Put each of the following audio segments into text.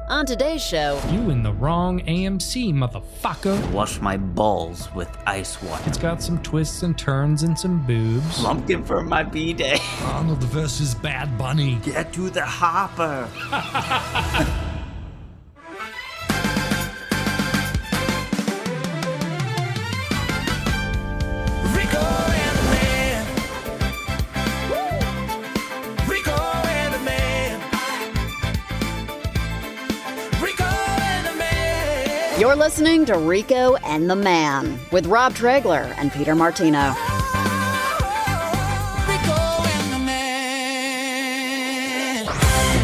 On today's show, You in the wrong AMC, motherfucker. Wash my balls with ice water. It's got some twists and turns and some boobs. Lumpkin for my B-day. Arnold versus Bad Bunny. Get to the hopper. you're listening to Rico and the Man with Rob Tregler and Peter Martino.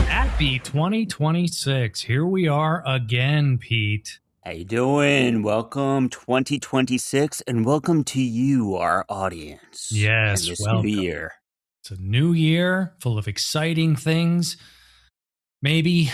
Happy 2026. Here we are again, Pete. How you doing? Welcome 2026, and welcome to you, our audience. Yes, in this welcome. new year. It's a new year full of exciting things. Maybe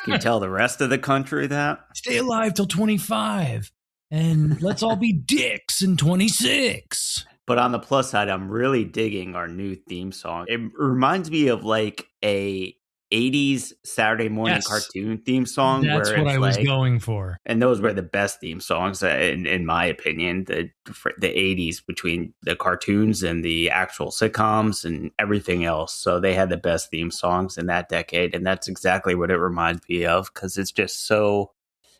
Can you tell the rest of the country that? stay alive till 25 and let's all be dicks in 26. But on the plus side, I'm really digging our new theme song. It reminds me of like a 80s Saturday morning Yes. cartoon theme song. That's where what it's I was like, going for. and those were the best theme songs, in my opinion. The 80s, between the cartoons and the actual sitcoms and everything else. So they had the best theme songs in that decade. And that's exactly what it reminds me of, because it's just so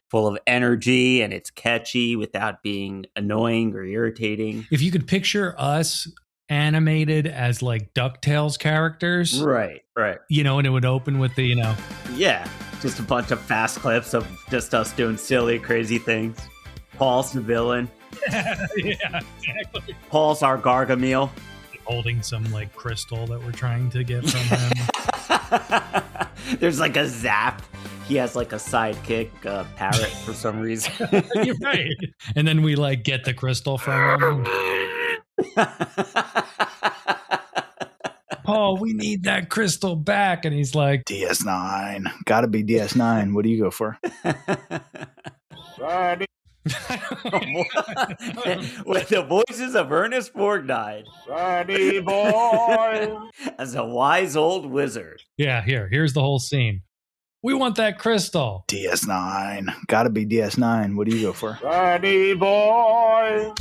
full of energy and it's catchy without being annoying or irritating. If you could picture us animated as like DuckTales characters, Right. you know, and it would open with the, you know, Yeah. Just a bunch of fast clips of just us doing silly, crazy things. Paul's the villain. yeah, exactly. Paul's our Gargamel. Holding some like crystal that we're trying to get from him. There's like a zap. He has like a sidekick parrot for some reason. You're right. And then we like get the crystal from him. Paul, we need that crystal back. And he's like, DS9. Gotta be DS9. What do you go for? With the voices of Ernest Borgnine. Ready, boy. As a wise old wizard. yeah, here's the whole scene. We want that crystal. DS9. Gotta be DS9. What do you go for? Ready, boy.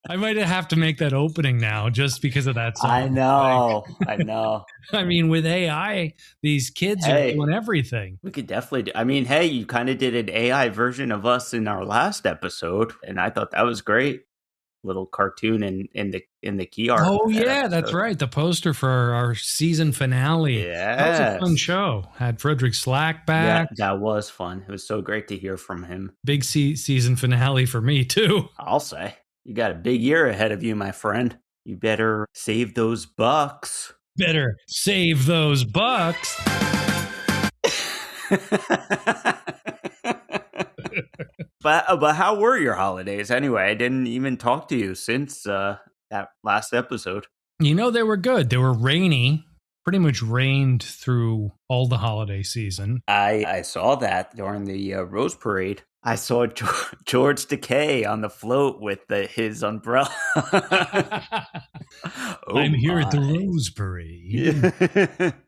I might have to make that opening now just because of that song. I know. I mean, with AI, these kids are Hey. doing everything. We could definitely do. I mean, hey, you kind of did an AI version of us in our last episode, and I thought that was great. Little cartoon in the key art. Oh, of that yeah, that's episode. right. The poster for our season finale. That was a Yes. fun show. Had Frederick Slack Yeah, back. that was fun. It was so great to hear from him. Big season finale for me, too. I'll say. You got a big year ahead of you, my friend. You better save those bucks. Better save those bucks. But how were your holidays anyway? I didn't even talk to you since that last episode. You know, they were good. They were rainy. Pretty much rained through all the holiday season. I saw that during the Rose Parade. I saw George Takei on the float with his umbrella. Oh I'm here at the my. Rose Parade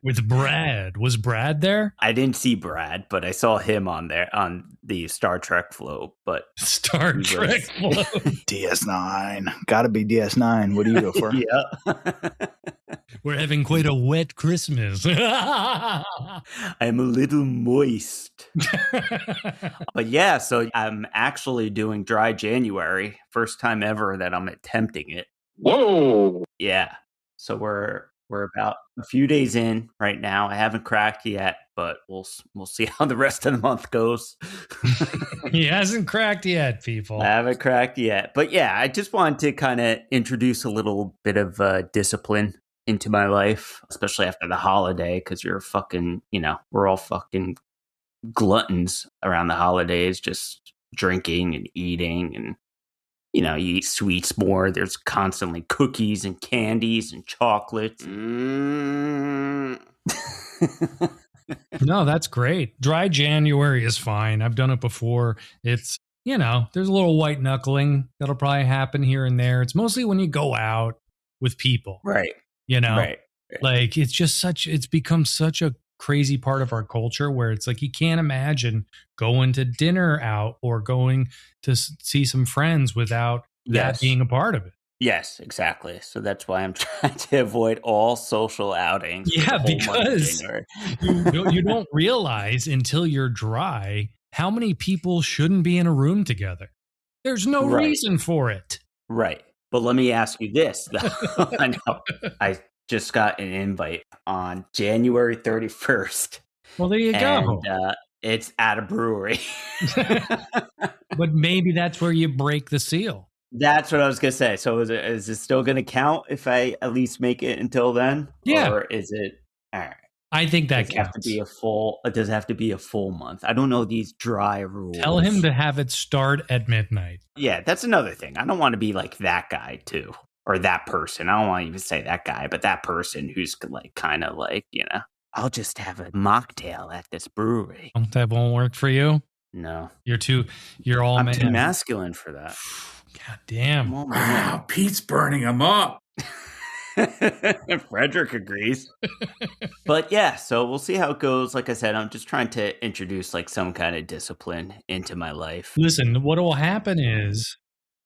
with Brad. Was Brad there? I didn't see Brad, but I saw him on there on the Star Trek float. But Star He was- Trek float. DS9. Gotta be DS9. What do you go for? yeah, We're having quite a wet Christmas. I'm a little moist. But yeah, so I'm actually doing dry January. First time ever that I'm attempting it. Whoa. Yeah. So we're about a few days in right now. I haven't cracked yet, but we'll see how the rest of the month goes. He hasn't cracked yet, people. I haven't cracked yet. But yeah, I just wanted to kind of introduce a little bit of discipline into my life, especially after the holiday, because you're fucking, we're all fucking gluttons around the holidays, just drinking and eating, and you eat sweets more. There's constantly cookies and candies and chocolates. No, that's great. Dry January is fine. I've done it before. It's, there's a little white knuckling that'll probably happen here and there. It's mostly when you go out with people, Right. you know? Right. Like it's become such a crazy part of our culture where it's like you can't imagine going to dinner out or going to see some friends without that being a part of it. Yes, exactly. So that's why I'm trying to avoid all social outings. Yeah, because you don't realize until you're dry how many people shouldn't be in a room together. There's no reason for it. Right. But let me ask you this. I know. I just got an invite on January 31st. Well, there you go. And it's at a brewery. But maybe that's where you break the seal. That's what I was going to say. So is it still going to count if I at least make it until then? Yeah. Or is it all right? I think that does it have to be a full. Does it have to be a full month? I don't know these dry rules. Tell him to have it start at midnight. Yeah, that's another thing. I don't want to be like that guy too, or that person. I don't want to even say that guy, but that person who's like kind of like, I'll just have a mocktail at this brewery. That won't work for you. No, you're all. I'm too masculine for that. God damn! Wow, Pete's burning him up. Frederick agrees. But yeah, so we'll see how it goes. Like I said, I'm just trying to introduce like some kind of discipline into my life. Listen, what will happen is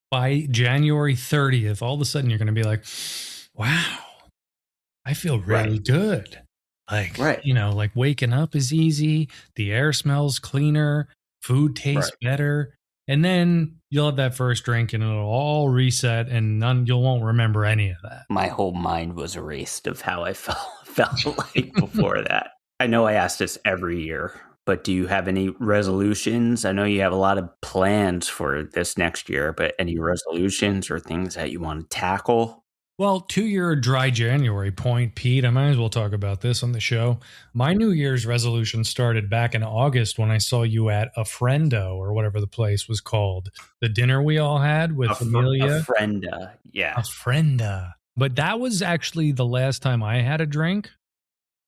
by January 30th, all of a sudden you're going to be like, wow, I feel really good. Like, like waking up is easy. The air smells cleaner. Food tastes better. And then you'll have that first drink and it'll all reset and you won't remember any of that. My whole mind was erased of how I felt like before that. I know I ask this every year, but do you have any resolutions? I know you have a lot of plans for this next year, but any resolutions or things that you want to tackle? Well, to your dry January point, Pete, I might as well talk about this on the show. My New Year's resolution started back in August when I saw you at a Friendo or whatever the place was called. The dinner we all had with Amelia. A Frienda, yeah. A Frienda. But that was actually the last time I had a drink,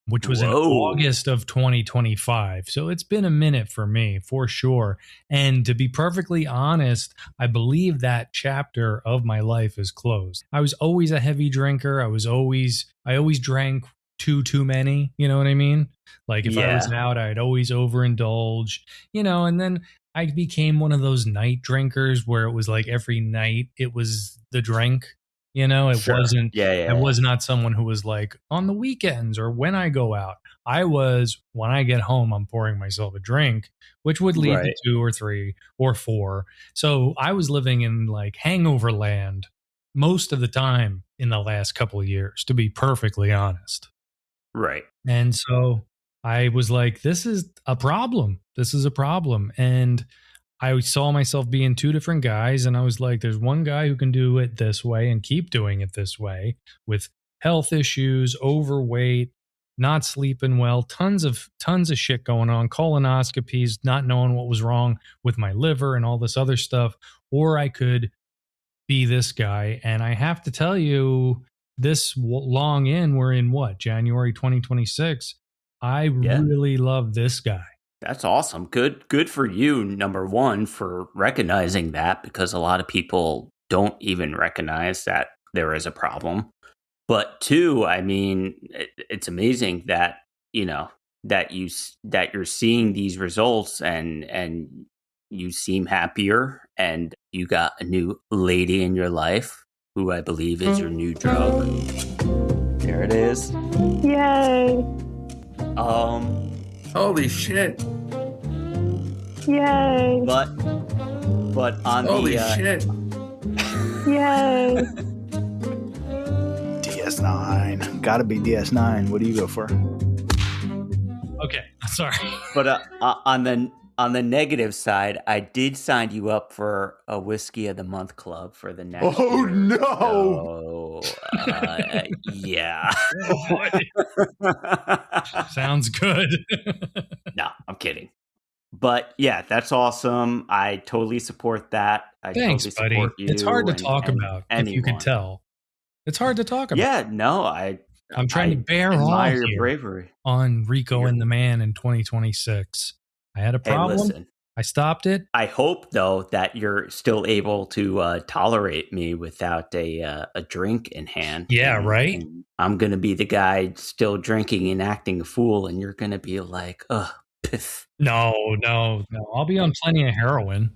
which was in August of 2025. So it's been a minute for me, for sure. And to be perfectly honest, I believe that chapter of my life is closed. I was always a heavy drinker. I always drank too many, you know what I mean? Like if I was out, I'd always overindulge, and then I became one of those night drinkers where it was like every night it was the drink. Wasn't. I was not someone who was like on the weekends or when I go out. I was when I get home, I'm pouring myself a drink, which would lead to 2 or 3 or 4. So I was living in like hangover land most of the time in the last couple of years, to be perfectly honest. Right. And so I was like, this is a problem. This is a problem. And I saw myself being 2 different guys, and I was like, there's one guy who can do it this way and keep doing it this way with health issues, overweight, not sleeping well, tons of shit going on, colonoscopies, not knowing what was wrong with my liver and all this other stuff. Or I could be this guy. And I have to tell you, this long in, we're in January 2026. I really love this guy. That's awesome. Good for you, number one, for recognizing that, because a lot of people don't even recognize that there is a problem. But 2, I mean, it's amazing that, that you're seeing these results and you seem happier and you got a new lady in your life who I believe is your new drug. There it is. Yay. Holy shit. Yay. But on Holy shit. Yay. DS9. Gotta be DS9. What do you go for? Okay, sorry. But on the negative side, I did sign you up for a Whiskey of the Month club for the next year. No. So, yeah. Sounds good. No, I'm kidding. But yeah, that's awesome. I totally support that. Thanks, totally buddy. support you It's hard to talk about, if you can tell. It's hard to talk about. Yeah, no, I'm trying to bear all your bravery on Rico and the Man in 2026. I had a problem. Hey, listen. I stopped it. I hope, though, that you're still able to tolerate me without a drink in hand. Yeah, right? And I'm going to be the guy still drinking and acting a fool, and you're going to be like, ugh, piff. No. I'll be on plenty of heroin.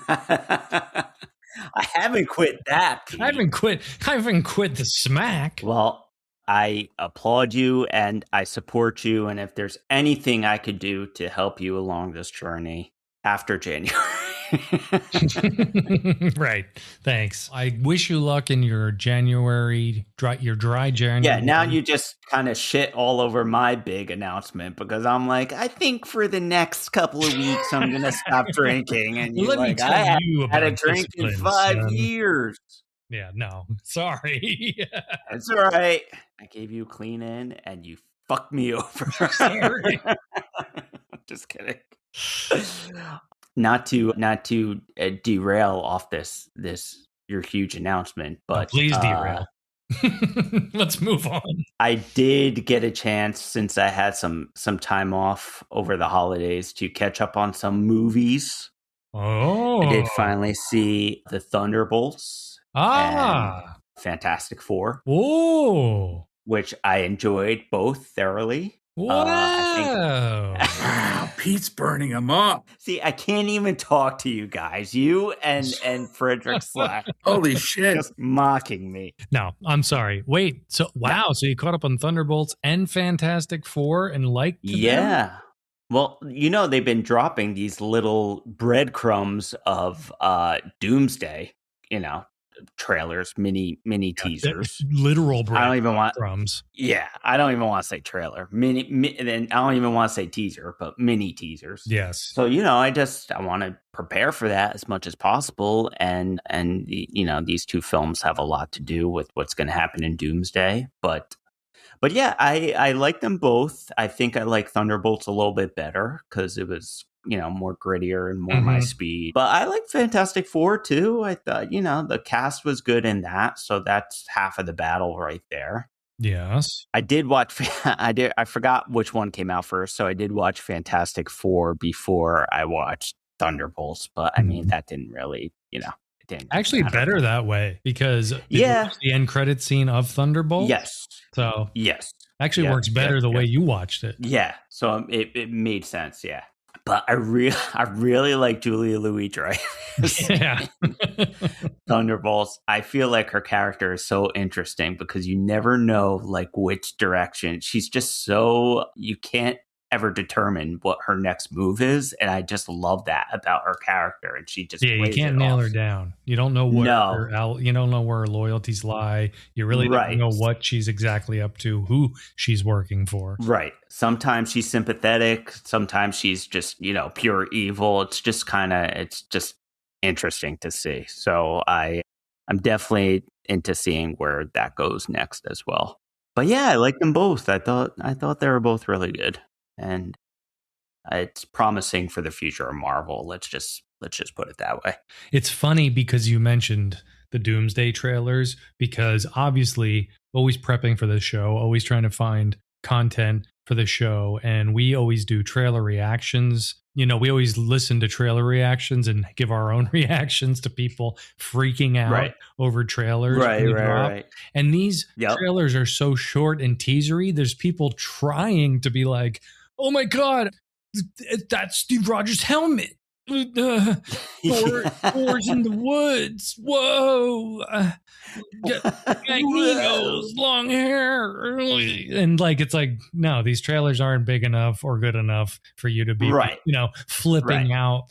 I haven't quit that, Pete. I haven't quit the smack. Well, I applaud you and I support you. And if there's anything I could do to help you along this journey after January. Right. Thanks. I wish you luck in your dry January. Yeah, now you just kind of shit all over my big announcement because I'm like, I think for the next couple of weeks I'm going to stop drinking. And you're like, I haven't had a drink in 5 years. Yeah, no. Sorry. That's all right. I gave you a clean in and you fucked me over. Sorry. Just kidding. Not to derail off this your huge announcement, but please derail. Let's move on. I did get a chance, since I had some time off over the holidays, to catch up on some movies. Oh, I did finally see the Thunderbolts. And Fantastic Four. Whoa. Which I enjoyed both thoroughly. Wow. Wow, Pete's burning him up. See, I can't even talk to you guys. You and Frederick Slack. Holy shit. Just mocking me. No, I'm sorry. Wait, so wow, so you caught up on Thunderbolts and Fantastic Four and liked them? Yeah. Well, they've been dropping these little breadcrumbs of Doomsday, trailers, mini teasers. Literal I don't even want crumbs. Yeah, I don't even want to say trailer. Then I don't even want to say teaser, but mini teasers. Yes. So, I want to prepare for that as much as possible, and these two films have a lot to do with what's going to happen in Doomsday, but yeah, I like them both. I think I like Thunderbolts a little bit better because it was more grittier and more my speed. But I like Fantastic Four too. I thought, the cast was good in that. So that's half of the battle right there. Yes. I did watch, I forgot which one came out first. So I did watch Fantastic Four before I watched Thunderbolts. But I mean, that didn't really, it didn't actually matter. better that way because the end credit scene of Thunderbolts. Yes. So yes. Actually works better the way you watched it. Yeah. So it made sense. Yeah. But I really like Julia Louis-Dreyfus. Yeah. Thunderbolts. I feel like her character is so interesting because you never know which direction. She's just so, you can't ever determine what her next move is, and I just love that about her character. And she just you can't nail her down. You don't know what you don't know where her loyalties lie. You really don't know what she's exactly up to, who she's working for. Right. Sometimes she's sympathetic. Sometimes she's just pure evil. It's just interesting to see. So I'm definitely into seeing where that goes next as well. But yeah, I like them both. I thought they were both really good. And it's promising for the future of Marvel. Let's just put it that way. It's funny because you mentioned the Doomsday trailers, because obviously always prepping for the show, always trying to find content for the show. And we always do trailer reactions. We always listen to trailer reactions and give our own reactions to people freaking out over trailers. Right. And these trailers are so short and teasery. There's people trying to be like, oh my God, that's Steve Rogers' helmet. Thor's in the woods. Whoa. Magneto's long hair. And it's like, no, these trailers aren't big enough or good enough for you to be, flipping out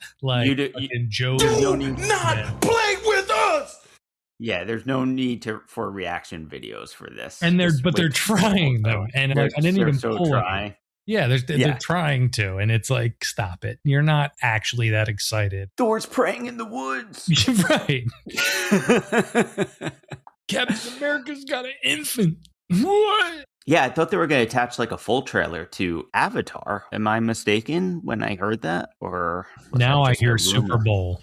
Joe. Do not play with us. Yeah, there's no need for reaction videos for this. And they're trying though. And I didn't even try. Yeah, they're trying to, and it's like, stop it. You're not actually that excited. Thor's praying in the woods. Right. Captain America's got an infant. What? Yeah, I thought they were going to attach a full trailer to Avatar. Am I mistaken when I heard that? Or now I hear Super Bowl.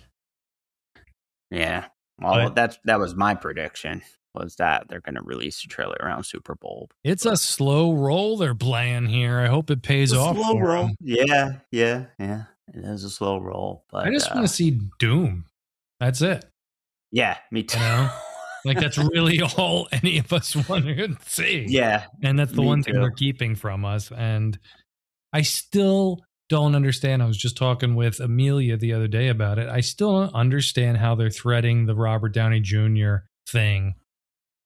Yeah. Well, that was my prediction. Was that they're going to release a trailer around Super Bowl. It's a slow roll they're playing here. I hope it pays off. Slow roll. Yeah. It is a slow roll, but I just want to see Doom. That's it. Yeah, me too. You know? Like, that's really all any of us want to see. Yeah. And that's the one thing they're keeping from us. And I still don't understand. I was just talking with Amelia the other day about it. I still don't understand how they're threading the Robert Downey Jr. thing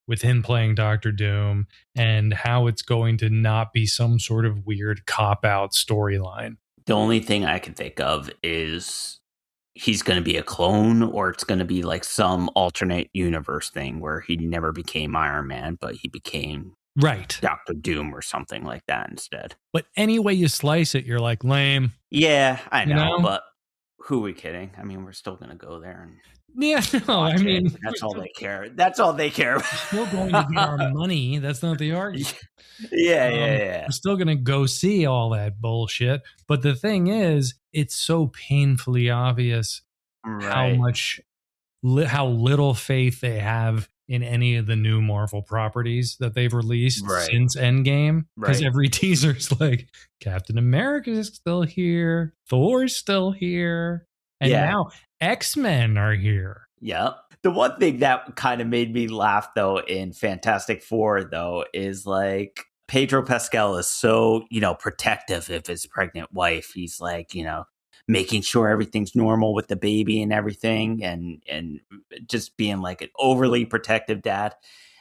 with him playing Doctor Doom and how it's going to not be some sort of weird cop-out storyline. The only thing I can think of is he's going to be a clone, or it's going to be like some alternate universe thing where he never became Iron Man, but he became Doctor Doom or something like that instead. But any way you slice it, you're like, lame. Yeah, I know, but who are we kidding? I mean, we're still going to go there and I mean, that's all they care. That's all they care about. We're still going to get our money. That's not the argument. Yeah. We're still going to go see all that bullshit. But the thing is, it's so painfully obvious how little faith they have in any of the new Marvel properties that they've released since Endgame. Because every teaser's like, Captain America's still here, Thor's still here, and now X-Men are here. Yep. The one thing that kind of made me laugh, though, in Fantastic Four, though, is like Pedro Pascal is so, protective of his pregnant wife. He's like, making sure everything's normal with the baby and everything, and just being like an overly protective dad.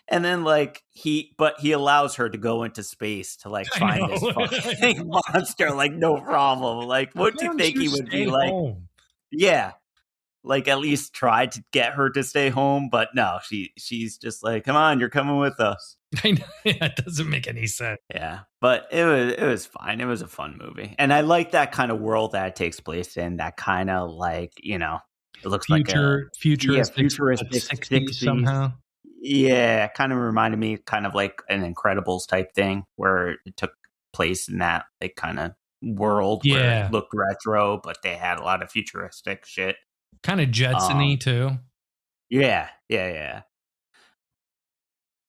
And then he allows her to go into space to find this fucking monster, no problem. What do you think he would be like? Home? Yeah. At least try to get her to stay home, but no, she's just like, come on, you're coming with us. I know, it doesn't make any sense. Yeah, but it was fine. It was a fun movie, and I like that kind of world that it takes place in. That kind of it looks futuristic 60s somehow. Yeah, kind of reminded me kind of like an Incredibles type thing where it took place in that kind of world where it looked retro, but they had a lot of futuristic shit. Kind of Jetson-y too. Yeah.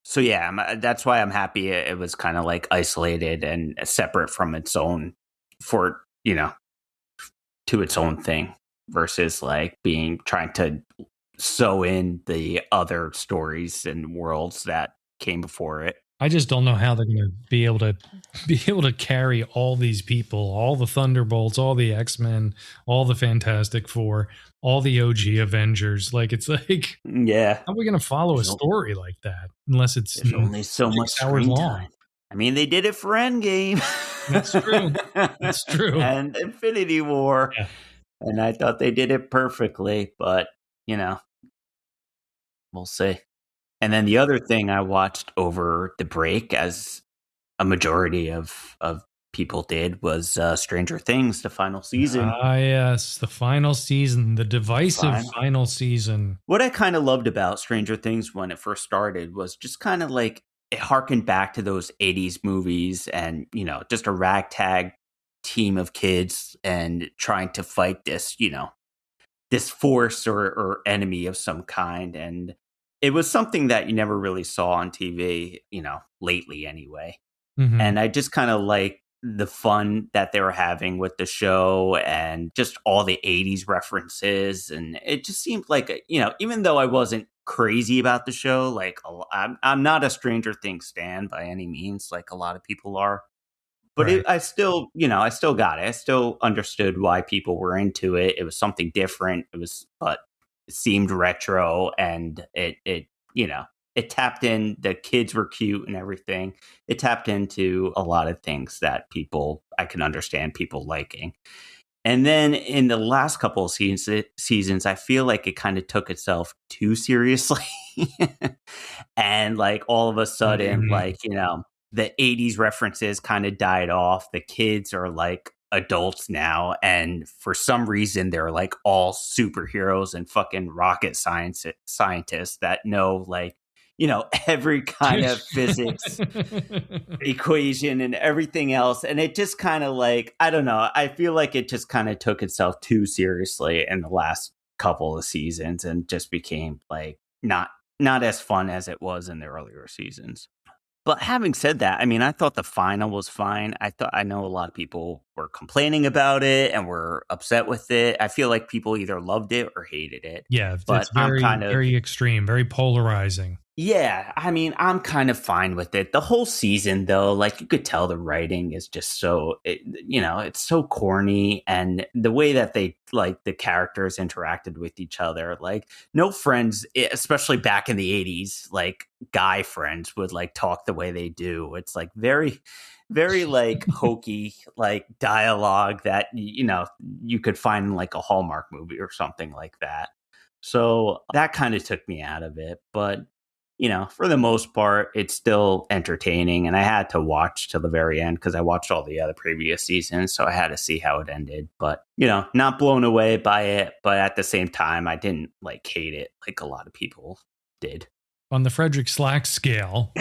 So that's why I'm happy it was kind of isolated and separate from its own to its own thing versus trying to sew in the other stories and worlds that came before it. I just don't know how they're going to be able to carry all these people, all the Thunderbolts, all the X-Men, all the Fantastic Four, all the OG Avengers. It's like, how are we going to follow a story like that unless it's only so much hours long? Time. I mean, they did it for Endgame. That's true. And Infinity War. Yeah. And I thought they did it perfectly, but we'll see. And then the other thing I watched over the break, as a majority of people did, was Stranger Things, the final season. Ah, yes, the final season, the divisive final season. What I kind of loved about Stranger Things when it first started was just kind of it harkened back to those 80s movies and, just a ragtag team of kids and trying to fight this, this force or enemy of some kind. And it was something that you never really saw on TV, lately anyway. Mm-hmm. And I just kind of like the fun that they were having with the show and just all the 80s references. And it just seemed like, even though I wasn't crazy about the show, I'm not a Stranger Things stan by any means, like a lot of people are. But I still got it. I still understood why people were into it. It was something different. But it seemed retro, and it tapped in. The kids were cute and everything. It tapped into a lot of things that I can understand people liking. And then in the last couple of seasons, I feel like it kind of took itself too seriously. And all of a sudden, the 80s references kind of died off. The kids are adults now, and for some reason they're all superheroes and fucking rocket scientists that know every kind of physics equation and everything else. And it just kind of I don't know, I feel like it just kind of took itself too seriously in the last couple of seasons and just became not as fun as it was in the earlier seasons. But having said that, I mean, I thought the final was fine. I know a lot of people were complaining about it and were upset with it. I feel like people either loved it or hated it. Yeah, but it's very, very extreme, very polarizing. Yeah, I mean, I'm kind of fine with it. The whole season, though, like you could tell the writing is just so, it's so corny. And the way that they, like, the characters interacted with each other, like, no friends, especially back in the 80s, like, guy friends would, like, talk the way they do. It's, like, very, very, like, hokey, like, dialogue that, you could find in, like, a Hallmark movie or something like that. So that kind of took me out of it. But for the most part, it's still entertaining. And I had to watch till the very end because I watched all the other previous seasons. So I had to see how it ended. But, not blown away by it. But at the same time, I didn't like hate it like a lot of people did. On the Frederick Slack scale,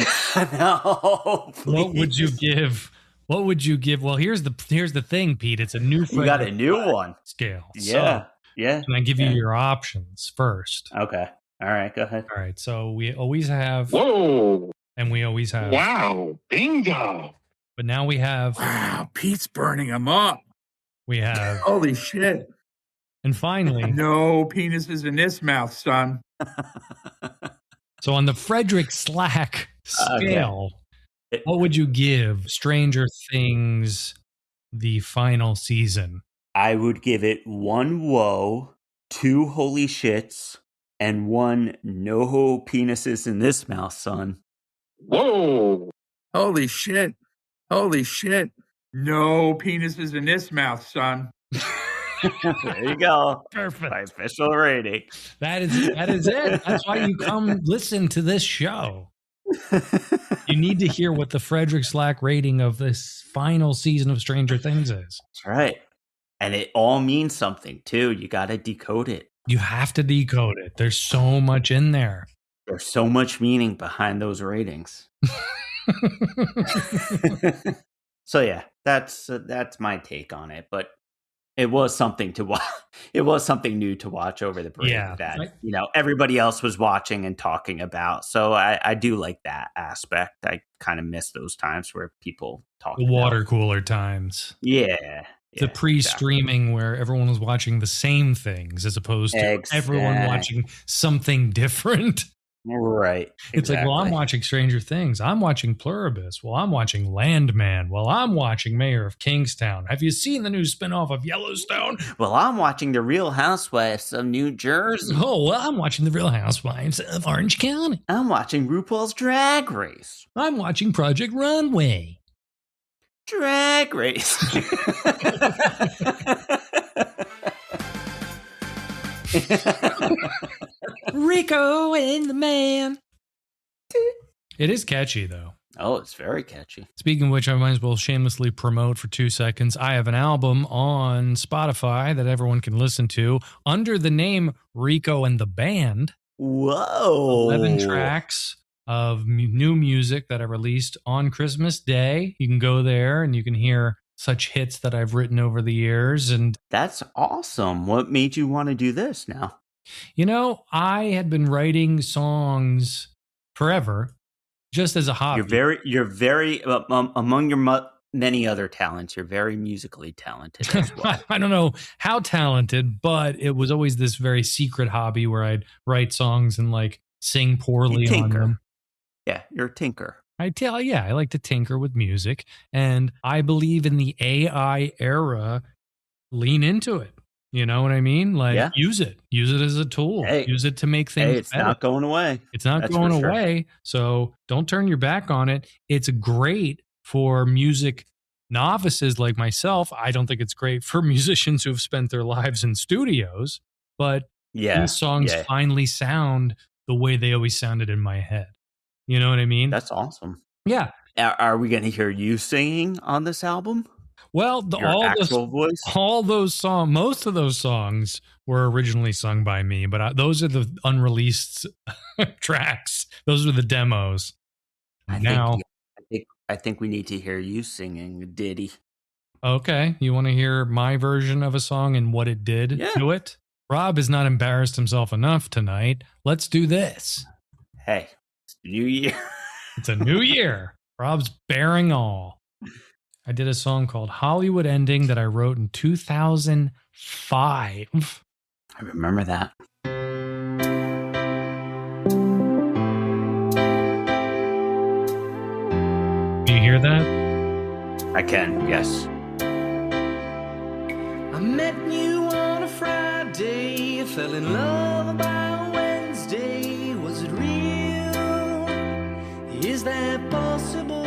no, what would you give? What would you give? Well, here's the thing, Pete. It's a new You got a new one. Scale. Yeah. So, yeah. can I give you your options first? Okay. All right, go ahead. All right, so we always have... Whoa. And we always have... Wow. Bingo. But now we have... Wow. Pete's burning them up. We have... Holy shit. And finally... No penises in this mouth, son. So on the Frederick Slack scale, what would you give Stranger Things the final season? I would give it 1 whoa, 2 holy shits, and 1 no penises in this mouth, son. Whoa. Holy shit. Holy shit. No penises in this mouth, son. There you go. Perfect. My official rating. That is it. That's why you come listen to this show. You need to hear what the Frederick Slack rating of this final season of Stranger Things is. That's right. And it all means something, too. You got to decode it. You have to decode it. There's so much in there. There's so much meaning behind those ratings. So yeah, that's my take on it. But it was something to watch. It was something new to watch over the break that everybody else was watching and talking about. So I do like that aspect. I kind of miss those times where people talk. The water cooler times. Yeah. The pre-streaming where everyone was watching the same things as opposed to everyone watching something different. Right. It's like, well, I'm watching Stranger Things. I'm watching Pluribus. Well, I'm watching Landman. Well, I'm watching Mayor of Kingstown. Have you seen the new spinoff of Yellowstone? Well, I'm watching The Real Housewives of New Jersey. Oh, well, I'm watching The Real Housewives of Orange County. I'm watching RuPaul's Drag Race. I'm watching Project Runway. Drag Race. Rico and the Man. It is catchy, though. Oh, it's very catchy. Speaking of which, I might as well shamelessly promote for 2 seconds. I have an album on Spotify that everyone can listen to under the name Rico and the Band. Whoa. 11 tracks of new music that I released on Christmas Day. You can go there and you can hear such hits that I've written over the years. And that's awesome. What made you want to do this now? I had been writing songs forever, just as a hobby. You're very among your many other talents. You're very musically talented as well. I don't know how talented, but it was always this very secret hobby where I'd write songs and like sing poorly on them. Yeah, you're a tinker. I like to tinker with music, and I believe in the AI era. Lean into it. You know what I mean? Like, use it as a tool. Use it to make things it's better. not going away. It's not going away. So don't turn your back on it. It's great for music novices like myself. I don't think it's great for musicians who have spent their lives in studios, but these songs finally sound the way they always sounded in my head. You know what I mean? That's awesome. Yeah. Are we going to hear you singing on this album? Well, all those songs, most of those songs were originally sung by me, but those are the unreleased tracks. Those are the demos. I think we need to hear you singing a ditty. Okay, you want to hear my version of a song and what it did to it? Rob has not embarrassed himself enough tonight. Let's do this. Hey, it's the new year. It's a new year. Rob's bearing all. I did a song called Hollywood Ending that I wrote in 2005. I remember that. Do you hear that? I can, yes. I met you on a Friday, fell in love by a Wednesday. Was it real? Is that possible?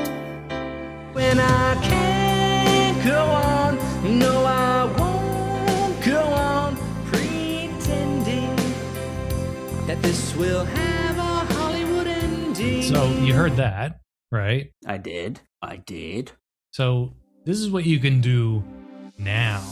When I can't go on, no, I won't go on pretending that this will have a Hollywood ending. So you heard that, right? I did. So this is what you can do now.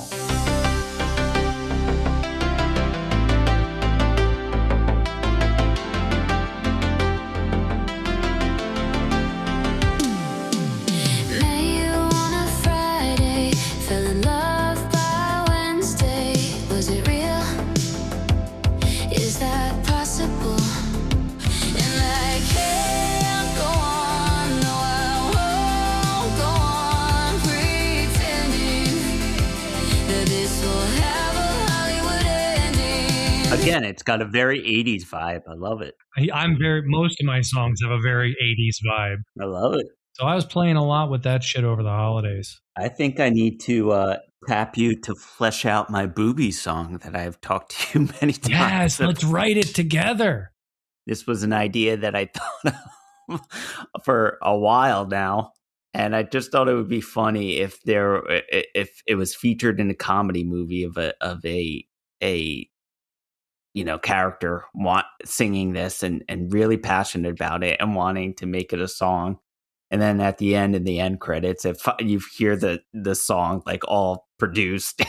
Again, it's got a very 80s vibe. I love it. Most of my songs have a very 80s vibe. I love it. So I was playing a lot with that shit over the holidays. I think I need to tap you to flesh out my boobies song that I've talked to you many times. Yes, let's write it together. This was an idea that I thought of for a while now. And I just thought it would be funny if it was featured in a comedy movie of a character singing this and really passionate about it and wanting to make it a song. And then at the end, in the end credits, if you hear the song like all produced,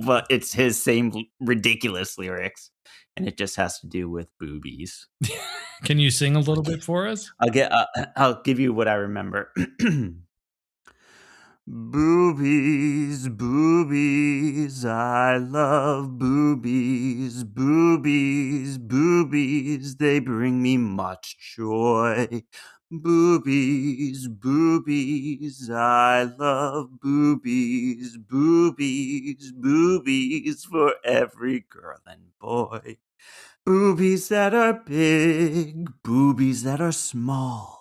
but it's his same ridiculous lyrics, and it just has to do with boobies. Can you sing a little bit for us? I'll give you what I remember. Boobies, boobies, I love boobies, boobies, boobies, they bring me much joy. Boobies, boobies, I love boobies, boobies, boobies for every girl and boy. Boobies that are big, boobies that are small.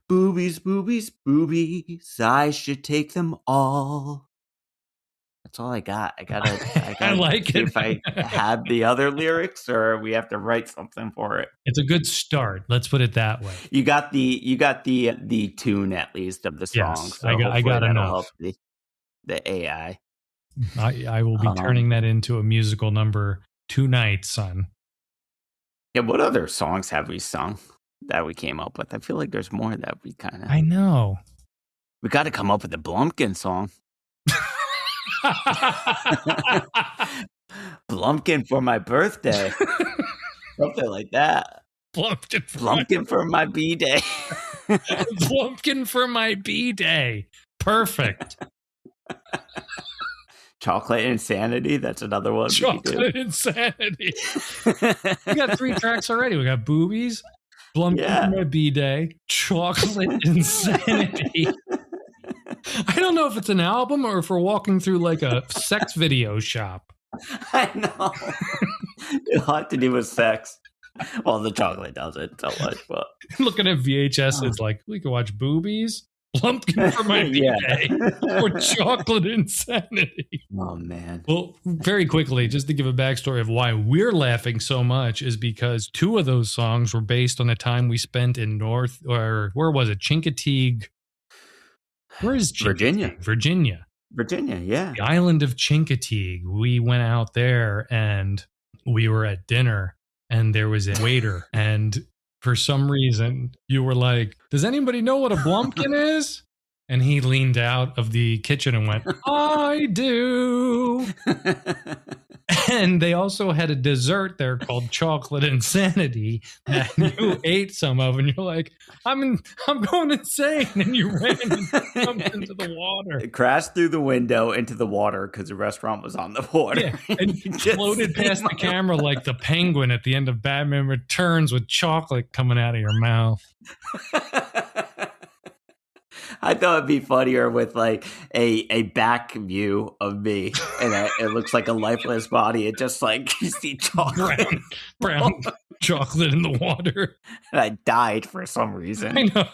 Boobies, boobies, boobies, I should take them all. That's all I got. I I like see it. if I have the other lyrics or we have to write something for it. It's a good start. Let's put it that way. You got the tune at least of the song. Yes, so I got that'll enough. help the AI. I will be turning that into a musical number tonight, son. Yeah, what other songs have we sung that we came up with? I feel like there's more that we kind of... I know. We got to come up with a Blumpkin song. Blumpkin for my birthday. Something like that. Blumpkin for my B-day. Blumpkin for my B-day. Perfect. Chocolate Insanity. That's another one. Chocolate Insanity. We got 3 tracks already. We got Boobies, Blumpkin for my B-day, Chocolate Insanity. I don't know if it's an album or if we're walking through like a sex video shop. I know. It had to do with sex. Well, the chocolate doesn't so much, but looking at VHS, it's like we can watch Boobies, Blumpkin for my B-day, or Chocolate Insanity. Oh man. Well, very quickly, just to give a backstory of why we're laughing so much is because 2 of those songs were based on a time we spent in where was it? Chincoteague. Where is Chincoteague? Virginia, yeah. The island of Chincoteague. We went out there and we were at dinner and there was a waiter. And for some reason, you were like, does anybody know what a Blumpkin is? And he leaned out of the kitchen and went, I do. And they also had a dessert there called Chocolate Insanity that you ate some of, and you're like, I'm going insane. And you ran and jumped into the water. It crashed through the window into the water because the restaurant was on the water. Yeah, and floated past the camera like the penguin at the end of Batman Returns with chocolate coming out of your mouth. I thought it'd be funnier with like a back view of me, and it looks like a lifeless body. It just like you see chocolate, brown chocolate in the water. And I died for some reason. I know.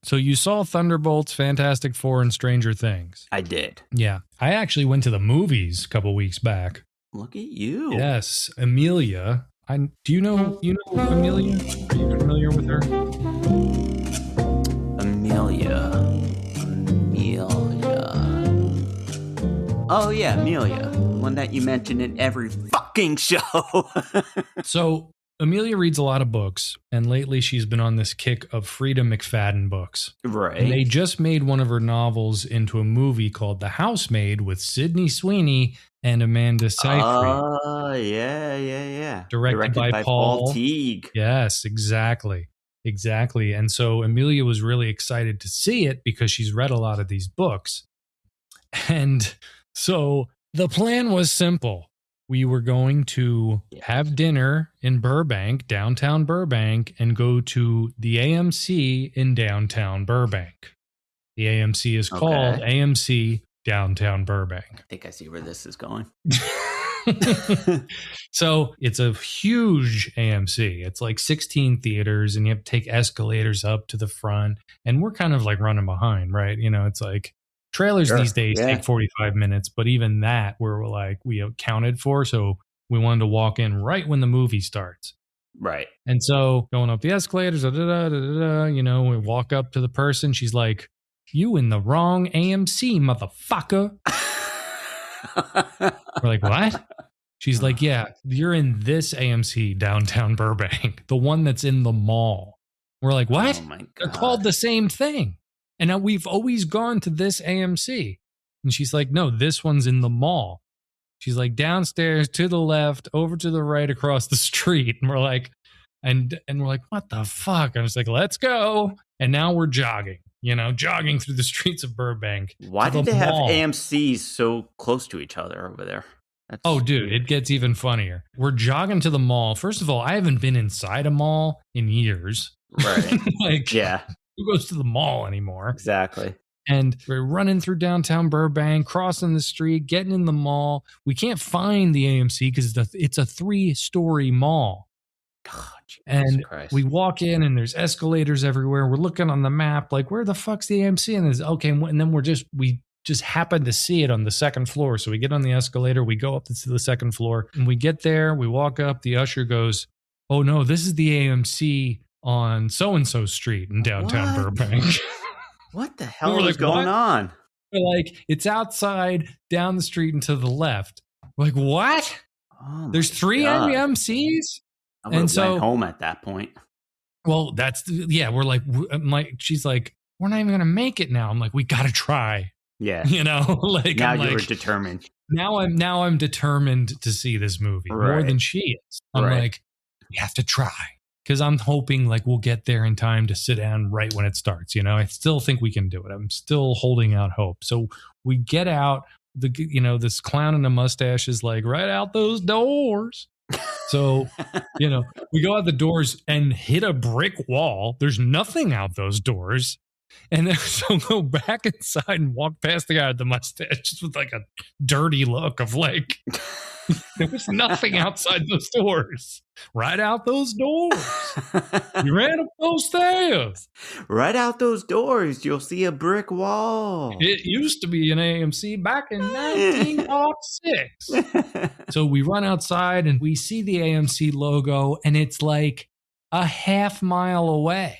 So you saw Thunderbolts, Fantastic Four, and Stranger Things. I did. Yeah, I actually went to the movies a couple weeks back. Look at you. Yes, Amelia. Do you know Amelia? Are you familiar with her? Amelia. Oh yeah, Amelia. One that you mention in every fucking show. So Amelia reads a lot of books, and lately she's been on this kick of Frida McFadden books. Right. And they just made one of her novels into a movie called The Housemaid with Sydney Sweeney and Amanda Seyfried. Oh, yeah. Directed by Paul Teague. Yes, exactly. And so Amelia was really excited to see it because she's read a lot of these books. And so the plan was simple. We were going to have dinner in Burbank, downtown Burbank, and go to the AMC in downtown Burbank. The AMC is called AMC Downtown Burbank. I think I see where this is going. So it's a huge AMC. It's like 16 theaters, and you have to take escalators up to the front. And we're kind of like running behind, right? You know, it's like trailers these days take 45 minutes, but even that we're like, we accounted for. So we wanted to walk in right when the movie starts. Right. And so going up the escalators, you know, we walk up to the person. She's like, "You in the wrong AMC, motherfucker." We're like, "What?" She's like, "Yeah, you're in this AMC downtown Burbank, the one that's in the mall." We're like, "What?" Oh my God. They're called the same thing. And now we've always gone to this AMC. And she's like, "No, this one's in the mall." She's like, "Downstairs, to the left, over to the right, across the street." And we're like, and we're like, "What the fuck?" And it's like, "Let's go." And now we're jogging through the streets of Burbank. Why did they have AMCs so close to each other over there? Oh, dude, it gets even funnier. We're jogging to the mall. First of all, I haven't been inside a mall in years. Right. Who goes to the mall anymore? Exactly. And we're running through downtown Burbank, crossing the street, getting in the mall. We can't find the AMC because it's a 3-story mall. God, and Christ. We walk in and there's escalators everywhere. We're looking on the map, like, where the fuck's the AMC? And then we just happen to see it on the second floor. So we get on the escalator, we go up to the second floor, and we get there, we walk up, the usher goes, "Oh no, this is the AMC on so-and-so street in downtown Burbank." What the hell is going on? We're like, "It's outside, down the street and to the left." We're like, "What?" There's 3 AMCs? I would have went home at that point. Well, we're like, she's like, "We're not even going to make it now." I'm like, "We got to try." Yeah. You know, like, now you're determined. Now I'm determined to see this movie more than she is. I'm like, "We have to try." Because I'm hoping like we'll get there in time to sit down right when it starts. You know, I still think we can do it. I'm still holding out hope. So we get out, this clown in a mustache is like, "Right out those doors." So, we go out the doors and hit a brick wall. There's nothing out those doors. And then so go back inside and walk past the guy with the mustache just with like a dirty look of like, there was nothing outside those doors. Right out those doors. You ran up those stairs. Right out those doors, you'll see a brick wall. It used to be an AMC back in 1906. So we run outside and we see the AMC logo, and it's like a half mile away.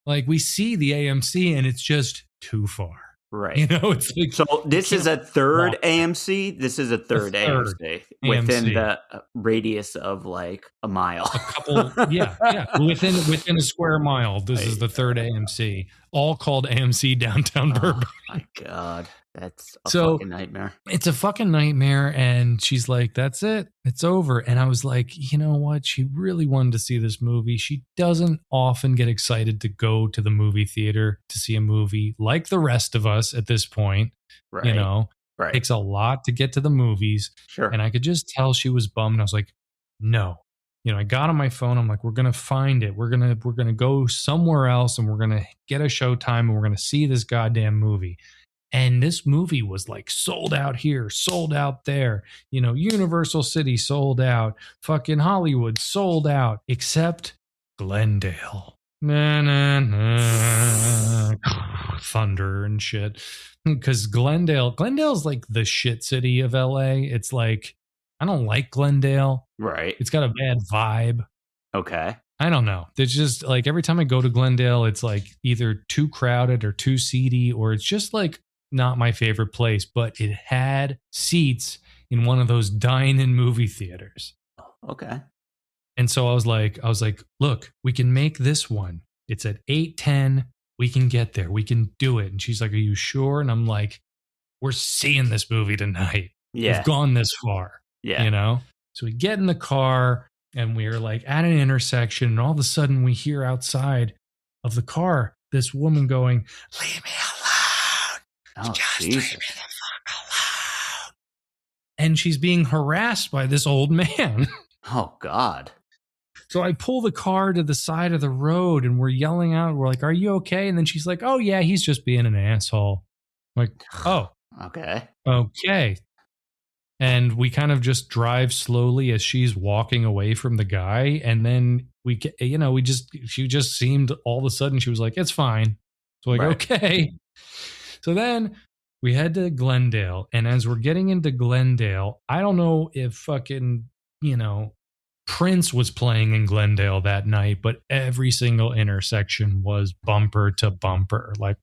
Like, we see the AMC and it's just too far. Right. It's like, so this is a third AMC. This is a third AMC within the radius of like a mile. A couple, yeah. Within a square mile. This is the third AMC, all called AMC Downtown Burbank. Oh my God. That's a fucking nightmare. It's a fucking nightmare. And she's like, "That's it. It's over." And I was like, you know what? She really wanted to see this movie. She doesn't often get excited to go to the movie theater to see a movie like the rest of us at this point. Right. It takes a lot to get to the movies. Sure. And I could just tell she was bummed. I was like, "No, I got on my phone. I'm like, we're going to find it. We're going to go somewhere else and we're going to get a showtime and we're going to see this goddamn movie. And this movie was like sold out here, sold out there, Universal City sold out, fucking Hollywood sold out, except Glendale. Na, na, na. Thunder and shit. Because Glendale's like the shit city of LA. It's like, I don't like Glendale. Right. It's got a bad vibe. Okay. I don't know. It's just like every time I go to Glendale, it's like either too crowded or too seedy, or it's just like not my favorite place. But it had seats in one of those dine-in movie theaters. Okay. And so I was like, look, we can make this one. It's at 8:10. We can get there. We can do it. And she's like, are you sure? And I'm like, we're seeing this movie tonight. Yeah. We've gone this far. Yeah. So we get in the car and we're like at an intersection, and all of a sudden we hear outside of the car this woman going, leave me alone. Oh, Just Jesus. leave me the fuck alone. And she's being harassed by this old man. Oh, God. So I pull the car to the side of the road and we're yelling out. We're like, are you okay? And then she's like, oh, yeah, he's just being an asshole. I'm like, oh, okay. And we kind of just drive slowly as she's walking away from the guy. And then she just seemed all of a sudden, she was like, it's fine. So like, okay. So then we head to Glendale. And as we're getting into Glendale, I don't know if fucking, Prince was playing in Glendale that night, but every single intersection was bumper to bumper, like,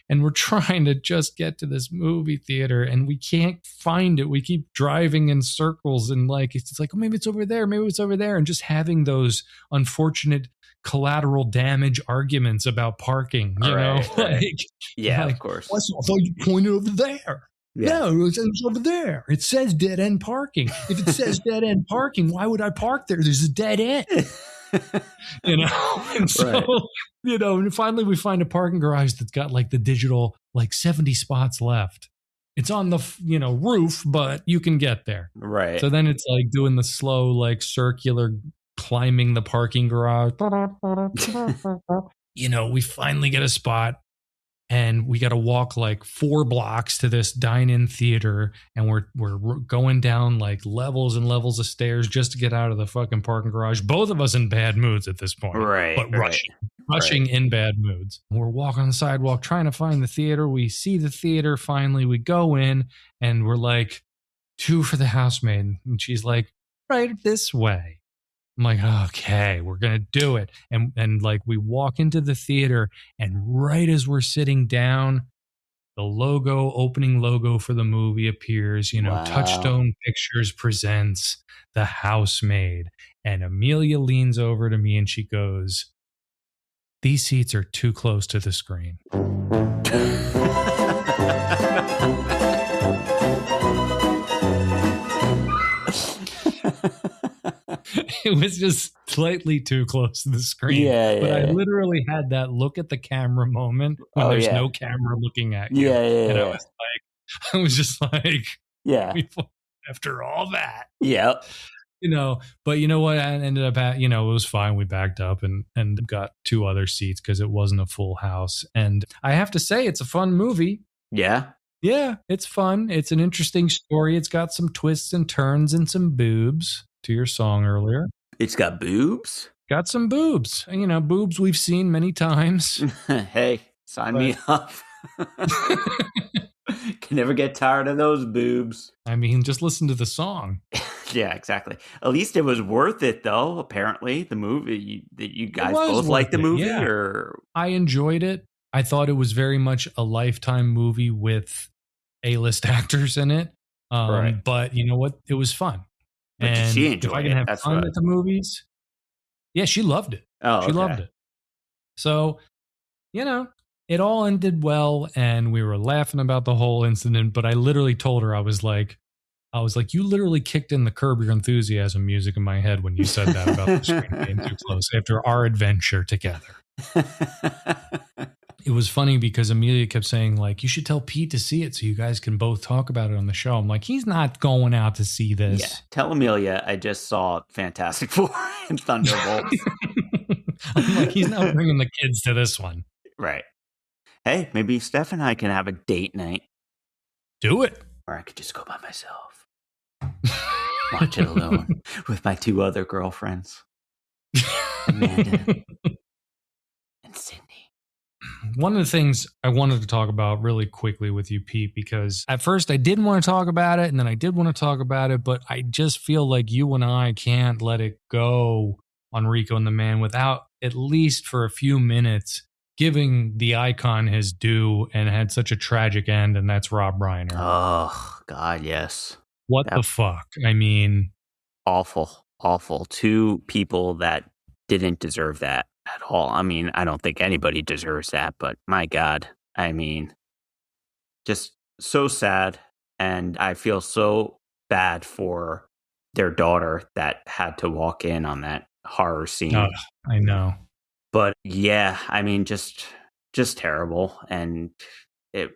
and we're trying to just get to this movie theater and we can't find it. We keep driving in circles and like, it's like, oh, maybe it's over there. Maybe it's over there. And just having those unfortunate collateral damage arguments about parking, Right. Like, Yeah, like, of course. I thought you pointed over there. Yeah. No, it's over there. It says dead end parking. If it says dead end parking, why would I park there? There's a dead end. And so, and finally we find a parking garage that's got like the digital, like 70 spots left. It's on the, roof, but you can get there. Right. So then it's like doing the slow, like circular climbing the parking garage. We finally get a spot. And we got to walk like 4 blocks to this dine-in theater, and we're going down like levels and levels of stairs just to get out of the fucking parking garage. Both of us in bad moods at this point, Right. But rushing in bad moods. We're walking on the sidewalk trying to find the theater. We see the theater. Finally, we go in, and we're like, 2 for the housemaid, and she's like, right this way. I'm like, okay, we're going to do it. And like we walk into the theater, and right as we're sitting down, the opening logo for the movie appears, Wow. Touchstone Pictures presents The Housemaid. And Amelia leans over to me and she goes, these seats are too close to the screen. It was just slightly too close to the screen. But I literally had that look at the camera moment when there's no camera looking at you. And I was just like, after all that. Yeah. But you know what? I ended up at, it was fine. We backed up and got 2 other seats because it wasn't a full house. And I have to say, it's a fun movie. Yeah. Yeah, it's fun. It's an interesting story. It's got some twists and turns and some boobs, to your song earlier. It's got boobs? Got some boobs. Boobs we've seen many times. Hey, sign me up. Can never get tired of those boobs. Just listen to the song. Yeah, exactly. At least it was worth it, though, apparently. The movie, you guys both liked the movie? Yeah. Or I enjoyed it. I thought it was very much a Lifetime movie with A-list actors in it. Right. But you know what? It was fun. But and did she enjoy if I can it? have That's fun right. at the movies, yeah, she loved it. Oh, she loved it. So, it all ended well, and we were laughing about the whole incident. But I literally told her, I was like, you literally kicked in the Curb Your Enthusiasm music in my head when you said that about the screen being too close after our adventure together. it was funny because Amelia kept saying, like, you should tell Pete to see it so you guys can both talk about it on the show. I'm like, he's not going out to see this. Yeah, tell Amelia I just saw Fantastic Four and Thunderbolts. I'm like, he's not bringing the kids to this one. Right. Hey, maybe Steph and I can have a date night. Do it. Or I could just go by myself. Watch it alone with my 2 other girlfriends, Amanda and Sydney. One of the things I wanted to talk about really quickly with you, Pete, because at first I didn't want to talk about it, and then I did want to talk about it, but I just feel like you and I can't let it go on Rico and the Man without, at least for a few minutes, giving the icon his due, and had such a tragic end, and that's Rob Reiner. Oh, God, yes. What the fuck? I mean... Awful, awful. 2 people that didn't deserve that at all. I mean, I don't think anybody deserves that, but my God, I mean, just so sad. And I feel so bad for their daughter that had to walk in on that horror scene. Oh, I know. But yeah, I mean, just terrible. And it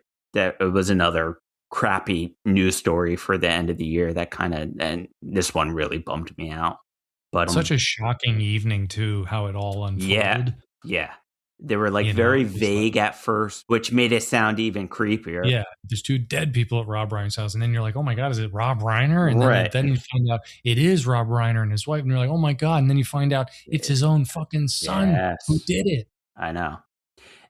was another crappy news story for the end of the year that and this one really bummed me out. But such a shocking evening too, how it all unfolded. Yeah. They were like very vague at first, which made it sound even creepier. Yeah, there's 2 dead people at Rob Reiner's house, and then you're like, oh my God, is it Rob Reiner? And then you find out it is Rob Reiner and his wife, and you're like, oh my God, and then you find out it's his own fucking son who did it. I know.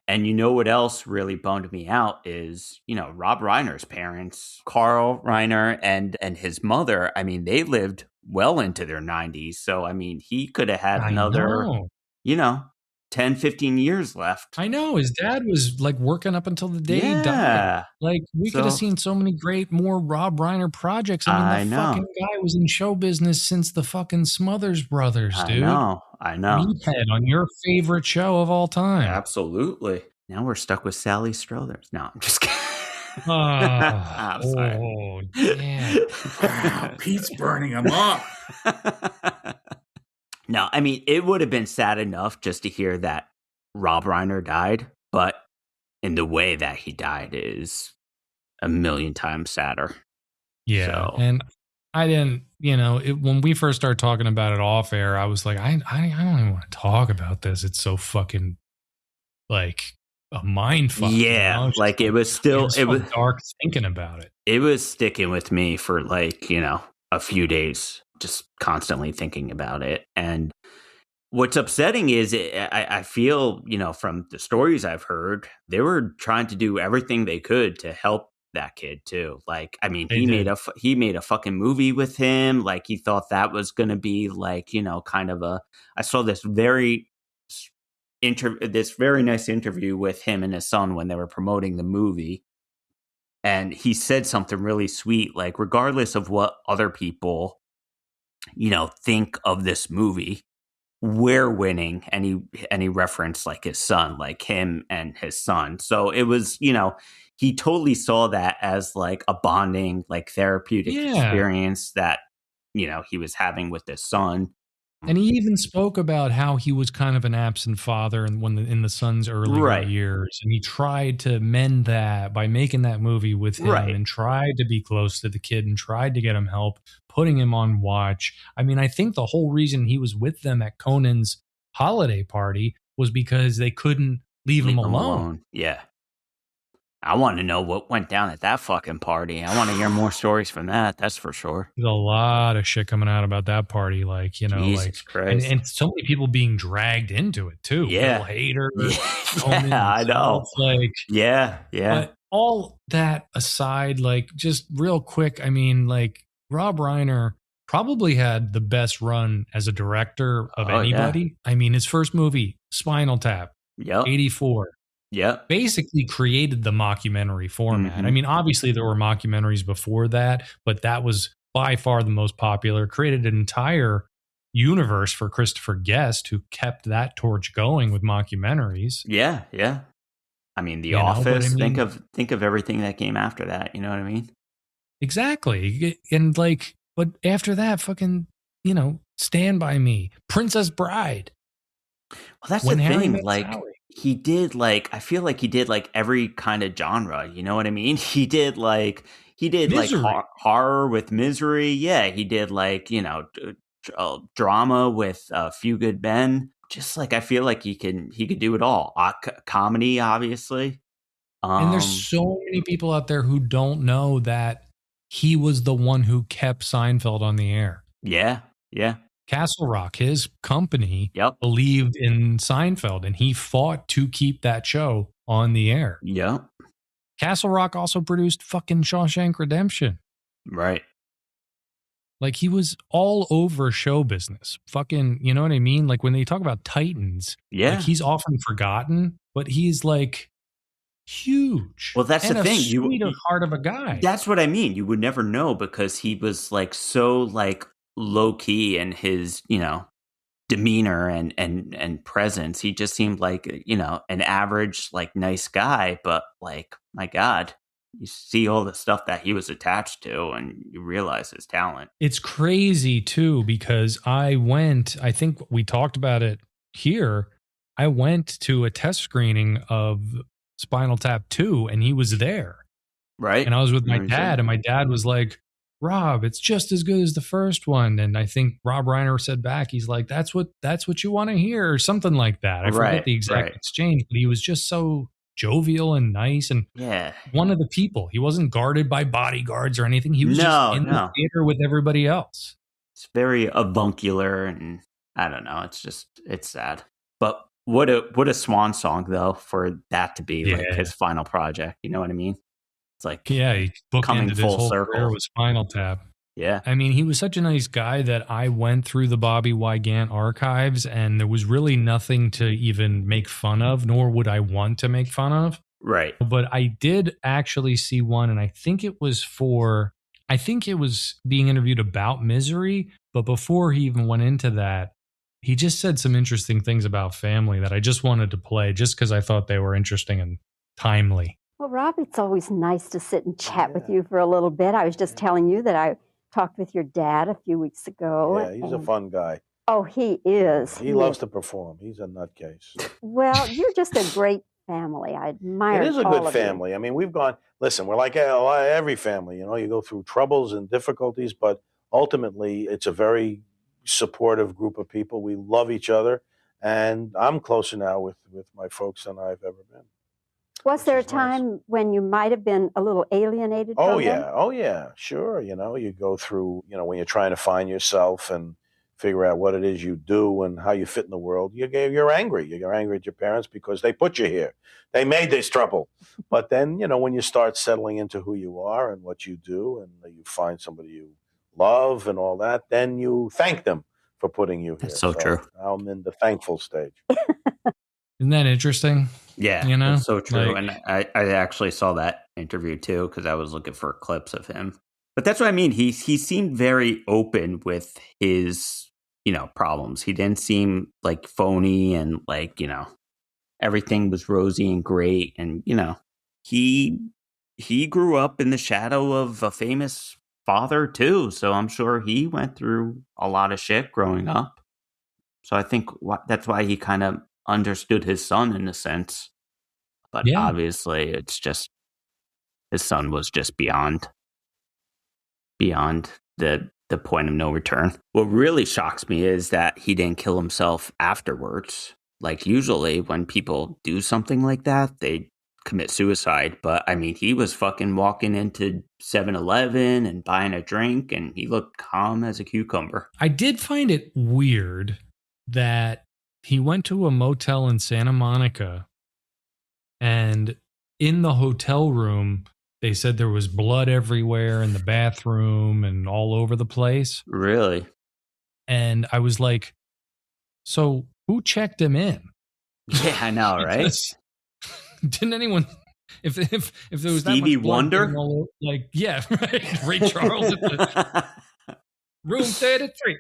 And you know what else really bummed me out is, Rob Reiner's parents, Carl Reiner and his mother. I mean, they lived well into their 90s. So, I mean, he could have had another, 10, 15 years left. I know. His dad was like working up until the day he died. Like, we could have seen so many more Rob Reiner projects. I mean, the fucking guy was in show business since the fucking Smothers Brothers, dude. I know. Meathead on your favorite show of all time. Absolutely. Now we're stuck with Sally Struthers. No, I'm just kidding. I'm sorry. Oh, damn. Wow, Pete's burning him up. No, I mean, it would have been sad enough just to hear that Rob Reiner died, but in the way that he died is a million times sadder. Yeah, and I didn't, when we first started talking about it off air, I was like, I don't even want to talk about this. It's so fucking like a mind fuck. Yeah, like it was dark thinking about it. It was sticking with me for like, a few days, just constantly thinking about it. And what's upsetting is I feel, from the stories I've heard, they were trying to do everything they could to help that kid too. Like, I mean, he made a fucking movie with him. Like, he thought that was going to be like, kind of I saw this very nice interview with him and his son when they were promoting the movie. And he said something really sweet, like, regardless of what other people, think of this movie, we're winning. And he referenced like his son, like him and his son. So it was, he totally saw that as like a bonding, like therapeutic experience that, he was having with his son. And he even spoke about how he was kind of an absent father in the son's earlier years. And he tried to mend that by making that movie with him and tried to be close to the kid and tried to get him help, putting him on watch. I mean, I think the whole reason he was with them at Conan's holiday party was because they couldn't leave him alone. Yeah. I want to know what went down at that fucking party. I want to hear more stories from that. That's for sure. There's a lot of shit coming out about that party. Like, Jesus Christ. And so many people being dragged into it too. Yeah. Hater. Yeah, I know. Like, yeah. But all that aside, like, just real quick, I mean, like, Rob Reiner probably had the best run as a director of anybody. Yeah. I mean, his first movie, Spinal Tap, 84. Yeah. Basically created the mockumentary format. Mm-hmm. I mean, obviously there were mockumentaries before that, but that was by far the most popular. Created an entire universe for Christopher Guest, who kept that torch going with mockumentaries. Yeah, yeah. I mean, The Office. Think of everything that came after that. You know what I mean? Exactly. And like, but after that, fucking, Stand By Me, Princess Bride. Well, that's the thing. Like, he did like, I feel like he did like every kind of genre. You know what I mean? He did like Misery. horror with Misery. Yeah, he did like, you know, drama with Few Good Men. Just like I feel like he could do it all. Comedy, obviously. And there's so many people out there who don't know that he was the one who kept Seinfeld on the air. Yeah, yeah. Castle Rock, his company, Yep. believed in Seinfeld, and he fought to keep that show on the air. Yep. Castle Rock also produced fucking Shawshank Redemption. Right. Like, he was all over show business. Fucking, you know what I mean? Like, when they talk about Titans, Yeah. like, he's often forgotten, but he's like huge. Well, that's and the thing. Heart of a guy. That's what I mean. You would never know because he was like so like low key in his, you know, demeanor and presence. He just seemed like, you know, an average, like nice guy, but like, my God, you see all the stuff that he was attached to and you realize his talent. It's crazy too, because I think we talked about it here. I went to a test screening of Spinal Tap 2 and he was there. Right. And I was with my dad, and my dad was like, Rob, it's just as good as the first one. And I think Rob Reiner said back, he's like, that's what you want to hear, or something like that. I forget the exact exchange, but he was just so jovial and nice, and one of the people. He wasn't guarded by bodyguards or anything. He was just in the theater with everybody else. It's very avuncular, and I don't know. It's sad. But what a swan song though, for that to be like his final project. You know what I mean? It's like, he coming bookended full his whole circle career with Spinal Tap. Yeah. I mean, he was such a nice guy that I went through the Bobby Wygant archives, and there was really nothing to even make fun of, nor would I want to make fun of. Right. But I did actually see one, and I think it was being interviewed about Misery. But before he even went into that, he just said some interesting things about family that I just wanted to play just because I thought they were interesting and timely. Well, Rob, it's always nice to sit and chat with you for a little bit. I was just telling you that I talked with your dad a few weeks ago. Yeah, he's a fun guy. Oh, he is. He loves to perform. He's a nutcase. Well, you're just a great family. I admire it. It is a all good of family. You. I mean, we're like every family, you know, you go through troubles and difficulties, but ultimately it's a very supportive group of people. We love each other, and I'm closer now with my folks than I've ever been. Was there a time when you might have been a little alienated from them? Oh, yeah, sure. You know, you go through, you know, when you're trying to find yourself and figure out what it is you do and how you fit in the world, you're angry. You're angry at your parents because they put you here. They made this trouble. But then, you know, when you start settling into who you are and what you do, and you find somebody you love and all that, then you thank them for putting you here. That's so true. I'm in the thankful stage. Isn't that interesting? Yeah, you know, that's so true. And I actually saw that interview too, because I was looking for clips of him. But that's what I mean. He seemed very open with his, you know, problems. He didn't seem like phony and like, you know, everything was rosy and great. And, you know, he grew up in the shadow of a famous father too. So I'm sure he went through a lot of shit growing up. So I think that's why he kind of understood his son in a sense. But obviously it's just, his son was just beyond the point of no return. What really shocks me is that he didn't kill himself afterwards. Like, usually when people do something like that, they commit suicide. But I mean, he was fucking walking into 7-Eleven and buying a drink, and he looked calm as a cucumber. I did find it weird that he went to a motel in Santa Monica, and in the hotel room, they said there was blood everywhere in the bathroom and all over the place. Really? And I was like, so who checked him in? Yeah, I know, right? Didn't anyone, if there was Stevie that much blood Wonder? all over, like, yeah, right. Ray Charles at the room 33.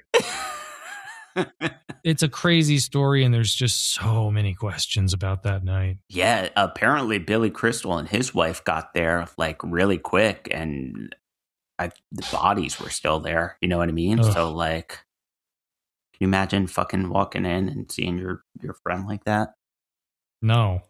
It's a crazy story, and there's just so many questions about that night. Yeah, apparently Billy Crystal and his wife got there like really quick, and the bodies were still there. You know what I mean? Ugh. So like, can you imagine fucking walking in and seeing your friend like that? No,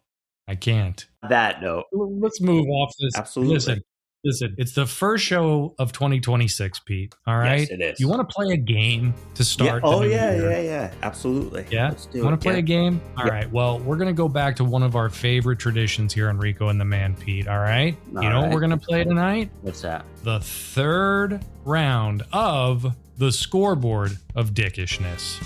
I can't. That note. Let's move off this. Absolutely. Listen, it's the first show of 2026, Pete. All right? Yes, it is. You want to play a game to start? Yeah. Oh, the new year? yeah. Absolutely. Yeah? Let's do You want it. to play a game? All Yeah. right. Well, we're going to go back to one of our favorite traditions here on Rico and the Man, Pete. All right? All you know what right. we're going to play tonight? What's that? The third round of the scoreboard of Dickishness.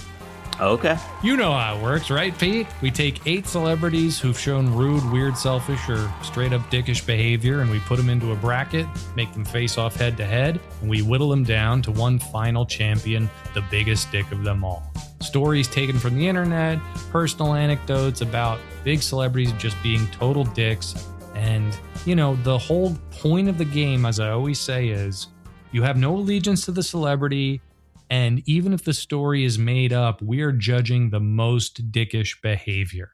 Okay. You know how it works, right, Pete? We take 8 celebrities who've shown rude, weird, selfish, or straight up dickish behavior, and we put them into a bracket, make them face off head to head, and we whittle them down to one final champion, the biggest dick of them all. Stories taken from the internet, personal anecdotes about big celebrities just being total dicks. And, you know, the whole point of the game, as I always say, is you have no allegiance to the celebrity. And even if the story is made up, we are judging the most dickish behavior.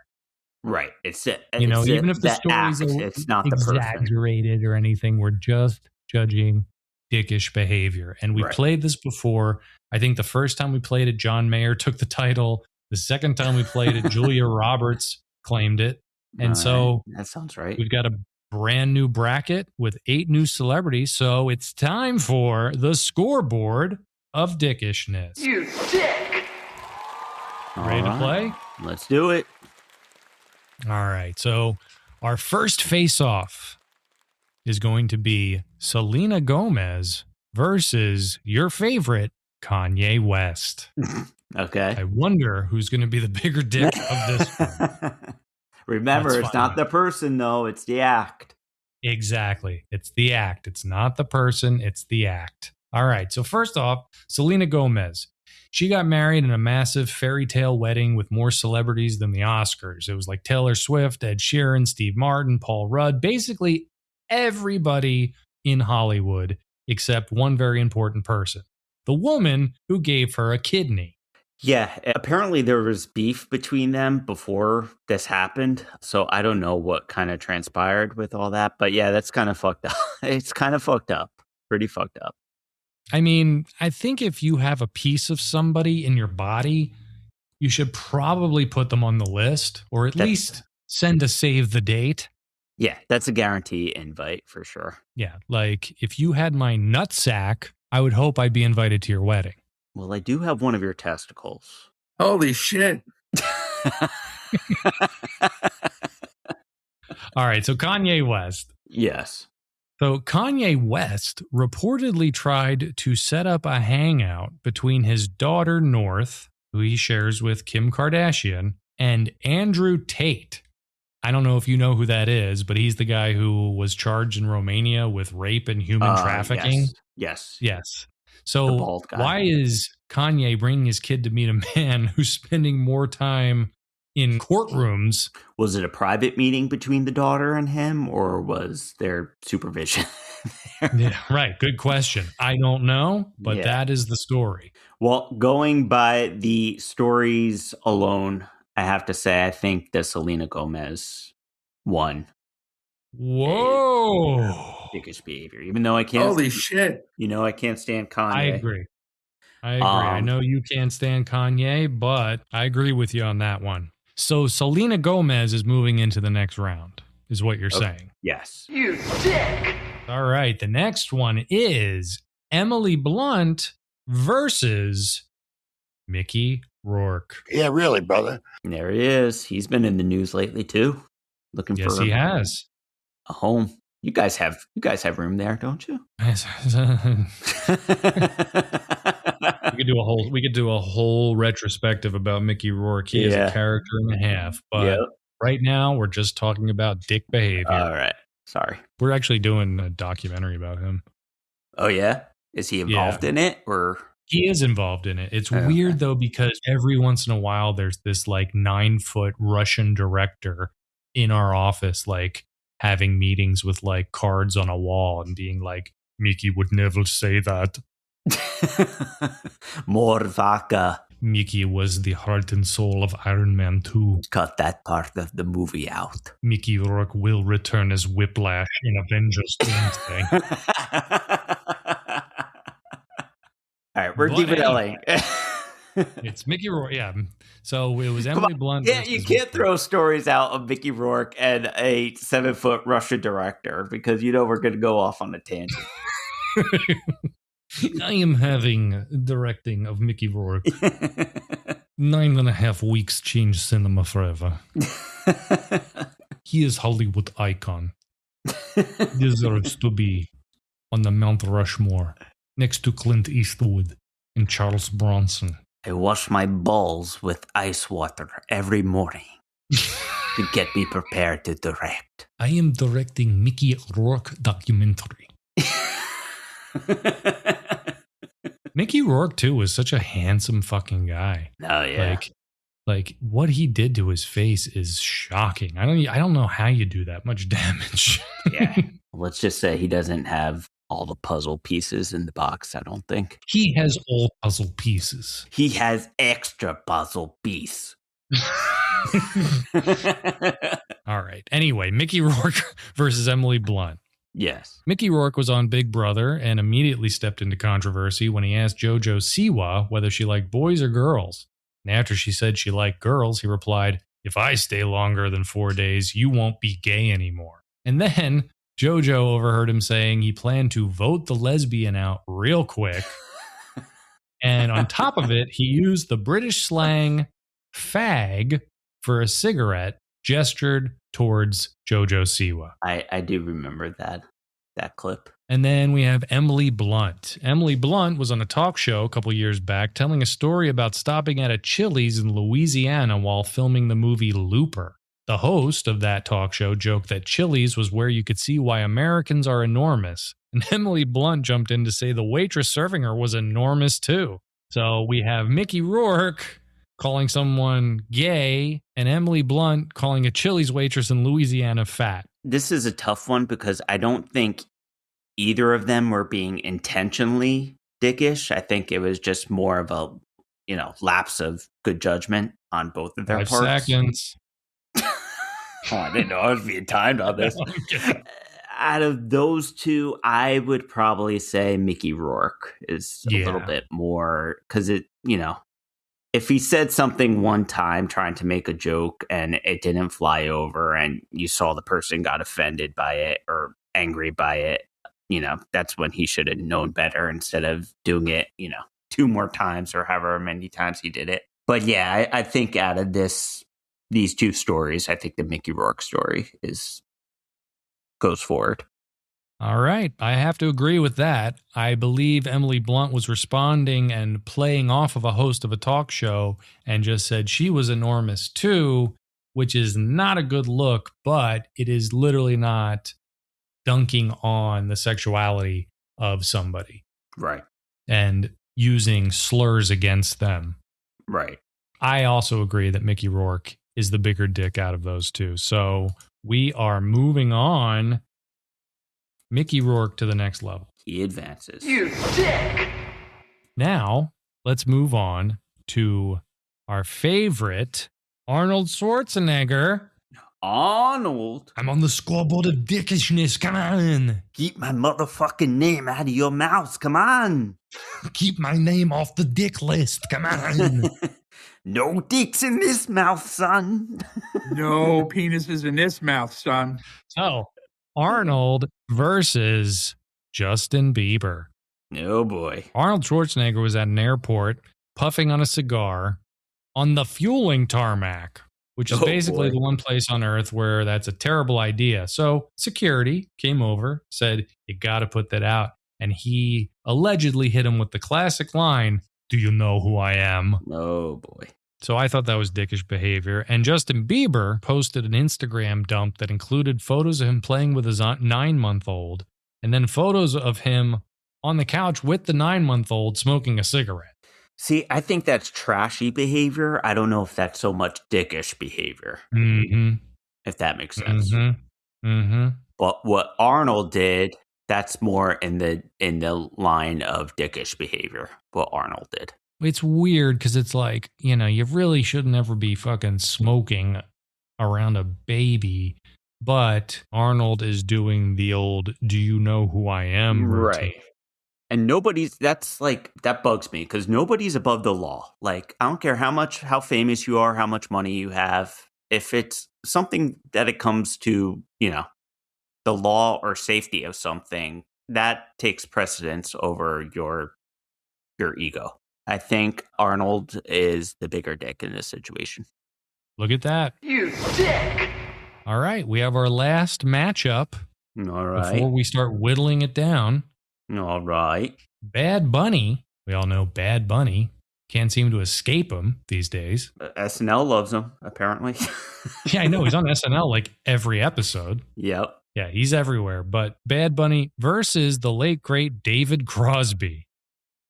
Right. It's even if the story's it's not the person. exaggerated or anything, we're just judging dickish behavior. And we played this before. I think the first time we played it, John Mayer took the title. The second time we played it, Julia Roberts claimed it. And so that sounds right. We've got a brand new bracket with 8 new celebrities. So it's time for the scoreboard of Dickishness. You dick! Ready to play? Let's do it. All right. So our first face-off is going to be Selena Gomez versus your favorite Kanye West. Okay. I wonder who's going to be the bigger dick of this one. Remember, Let's it's find not the person, though. It's the act. Exactly. It's the act. It's not the person. It's the act. All right. So first off, Selena Gomez. She got married in a massive fairy tale wedding with more celebrities than the Oscars. It was like Taylor Swift, Ed Sheeran, Steve Martin, Paul Rudd, basically everybody in Hollywood except one very important person, the woman who gave her a kidney. Yeah, apparently there was beef between them before this happened. So I don't know what kind of transpired with all that. But yeah, that's kind of fucked up. It's kind of fucked up. Pretty fucked up. I mean, I think if you have a piece of somebody in your body, you should probably put them on the list or at least send a save the date. Yeah, that's a guarantee invite for sure. Yeah, like if you had my nutsack, I would hope I'd be invited to your wedding. Well, I do have one of your testicles. Holy shit. All right, so Kanye West. Yes. So Kanye West reportedly tried to set up a hangout between his daughter North, who he shares with Kim Kardashian, and Andrew Tate. I don't know if you know who that is, but he's the guy who was charged in Romania with rape and human trafficking. Yes. So why is Kanye bringing his kid to meet a man who's spending more time in courtrooms? Was it a private meeting between the daughter and him, or was there supervision? Yeah, right. Good question. I don't know, but that is the story. Well, going by the stories alone, I have to say, I think that Selena Gomez won. Whoa. Dickish behavior, even though I can't. Holy shit. You know, I can't stand Kanye. I agree. I know you can't stand Kanye, but I agree with you on that one. So Selena Gomez is moving into the next round, is what you're saying. Yes. You dick! All right. The next one is Emily Blunt versus Mickey Rourke. Yeah, really, brother. And there he is. He's been in the news lately too. Looking for he has a home. You guys have room there, don't you? We could do a whole retrospective about Mickey Rourke. He is a character and a half. But right now, we're just talking about dick behavior. All right. Sorry. We're actually doing a documentary about him. Oh, yeah? Is he involved in it? Or he is involved in it. It's weird, though, because every once in a while, there's this like 9-foot Russian director in our office, like having meetings with like cards on a wall and being like, Mickey would never say that. More vodka. Mickey was the heart and soul of Iron Man 2. Cut that part of the movie out. Mickey Rourke will return as Whiplash in Avengers Doomsday. All right, we're detailing. It's Mickey Rourke. Yeah. So it was Come Emily on. Blunt. Yeah, you can't throw stories out of Mickey Rourke and a 7-foot Russian director because you know we're going to go off on a tangent. I am having directing of Mickey Rourke. 9.5 weeks changed cinema forever. He is Hollywood icon. Deserves to be on the Mount Rushmore next to Clint Eastwood and Charles Bronson. I wash my balls with ice water every morning to get me prepared to direct. I am directing Mickey Rourke documentary. Mickey Rourke too was such a handsome fucking guy. Oh yeah. Like what he did to his face is shocking. I don't know how you do that much damage. Yeah. Let's just say he doesn't have all the puzzle pieces in the box, I don't think. He has all puzzle pieces. He has extra puzzle piece. All right. Anyway, Mickey Rourke versus Emily Blunt. Yes. Mickey Rourke was on Big Brother and immediately stepped into controversy when he asked JoJo Siwa whether she liked boys or girls. And after she said she liked girls, he replied, "If I stay longer than 4 days, you won't be gay anymore." And then JoJo overheard him saying he planned to vote the lesbian out real quick. And on top of it, he used the British slang fag for a cigarette, gestured towards JoJo Siwa. I do remember that clip. And then we have Emily Blunt. Emily Blunt was on a talk show a couple years back telling a story about stopping at a Chili's in Louisiana while filming the movie Looper. The host of that talk show joked that Chili's was where you could see why Americans are enormous. And Emily Blunt jumped in to say the waitress serving her was enormous too. So we have Mickey Rourke calling someone gay and Emily Blunt calling a Chili's waitress in Louisiana fat. This is a tough one because I don't think either of them were being intentionally dickish. I think it was just more of a, lapse of good judgment on both of their 5 parts. seconds. Oh, I didn't know I was being timed on this. Out of those two, I would probably say Mickey Rourke is a little bit more because if he said something one time trying to make a joke and it didn't fly over and you saw the person got offended by it or angry by it, that's when he should have known better instead of doing it, 2 more times or however many times he did it. But yeah, I think out of these 2 stories, I think the Mickey Rourke story goes forward. All right. I have to agree with that. I believe Emily Blunt was responding and playing off of a host of a talk show and just said she was enormous too, which is not a good look, but it is literally not dunking on the sexuality of somebody. Right. And using slurs against them. Right. I also agree that Mickey Rourke is the bigger dick out of those 2. So we are moving on Mickey Rourke to the next level. He advances. You dick! Now, let's move on to our favorite, Arnold Schwarzenegger. Arnold? I'm on the scoreboard of dickishness. Come on. Keep my motherfucking name out of your mouth. Come on. Keep my name off the dick list. Come on. No dicks in this mouth, son. No penises in this mouth, son. So, Arnold versus Justin Bieber. Oh boy. Arnold Schwarzenegger was at an airport puffing on a cigar on the fueling tarmac, which is basically the one place on earth where that's a terrible idea. So security came over, said, you got to put that out. And he allegedly hit him with the classic line, "Do you know who I am?" Oh boy. So I thought that was dickish behavior. And Justin Bieber posted an Instagram dump that included photos of him playing with his 9-month-old and then photos of him on the couch with the 9-month-old smoking a cigarette. See, I think that's trashy behavior. I don't know if that's so much dickish behavior. Mm-hmm. If that makes sense. Mm-hmm. Mm-hmm. But what Arnold did, that's more in the line of dickish behavior. What Arnold did. It's weird because it's like, you really should never be fucking smoking around a baby. But Arnold is doing the old, "Do you know who I am?" routine. Right. And that bugs me because nobody's above the law. Like, I don't care how famous you are, how much money you have. If it's something that it comes to, the law or safety of something, that takes precedence over your ego. I think Arnold is the bigger dick in this situation. Look at that. You dick! All right, we have our last matchup. All right. Before we start whittling it down. All right. Bad Bunny. We all know Bad Bunny. Can't seem to escape him these days. SNL loves him, apparently. Yeah, I know. He's on SNL like every episode. Yep. Yeah, he's everywhere. But Bad Bunny versus the late, great David Crosby.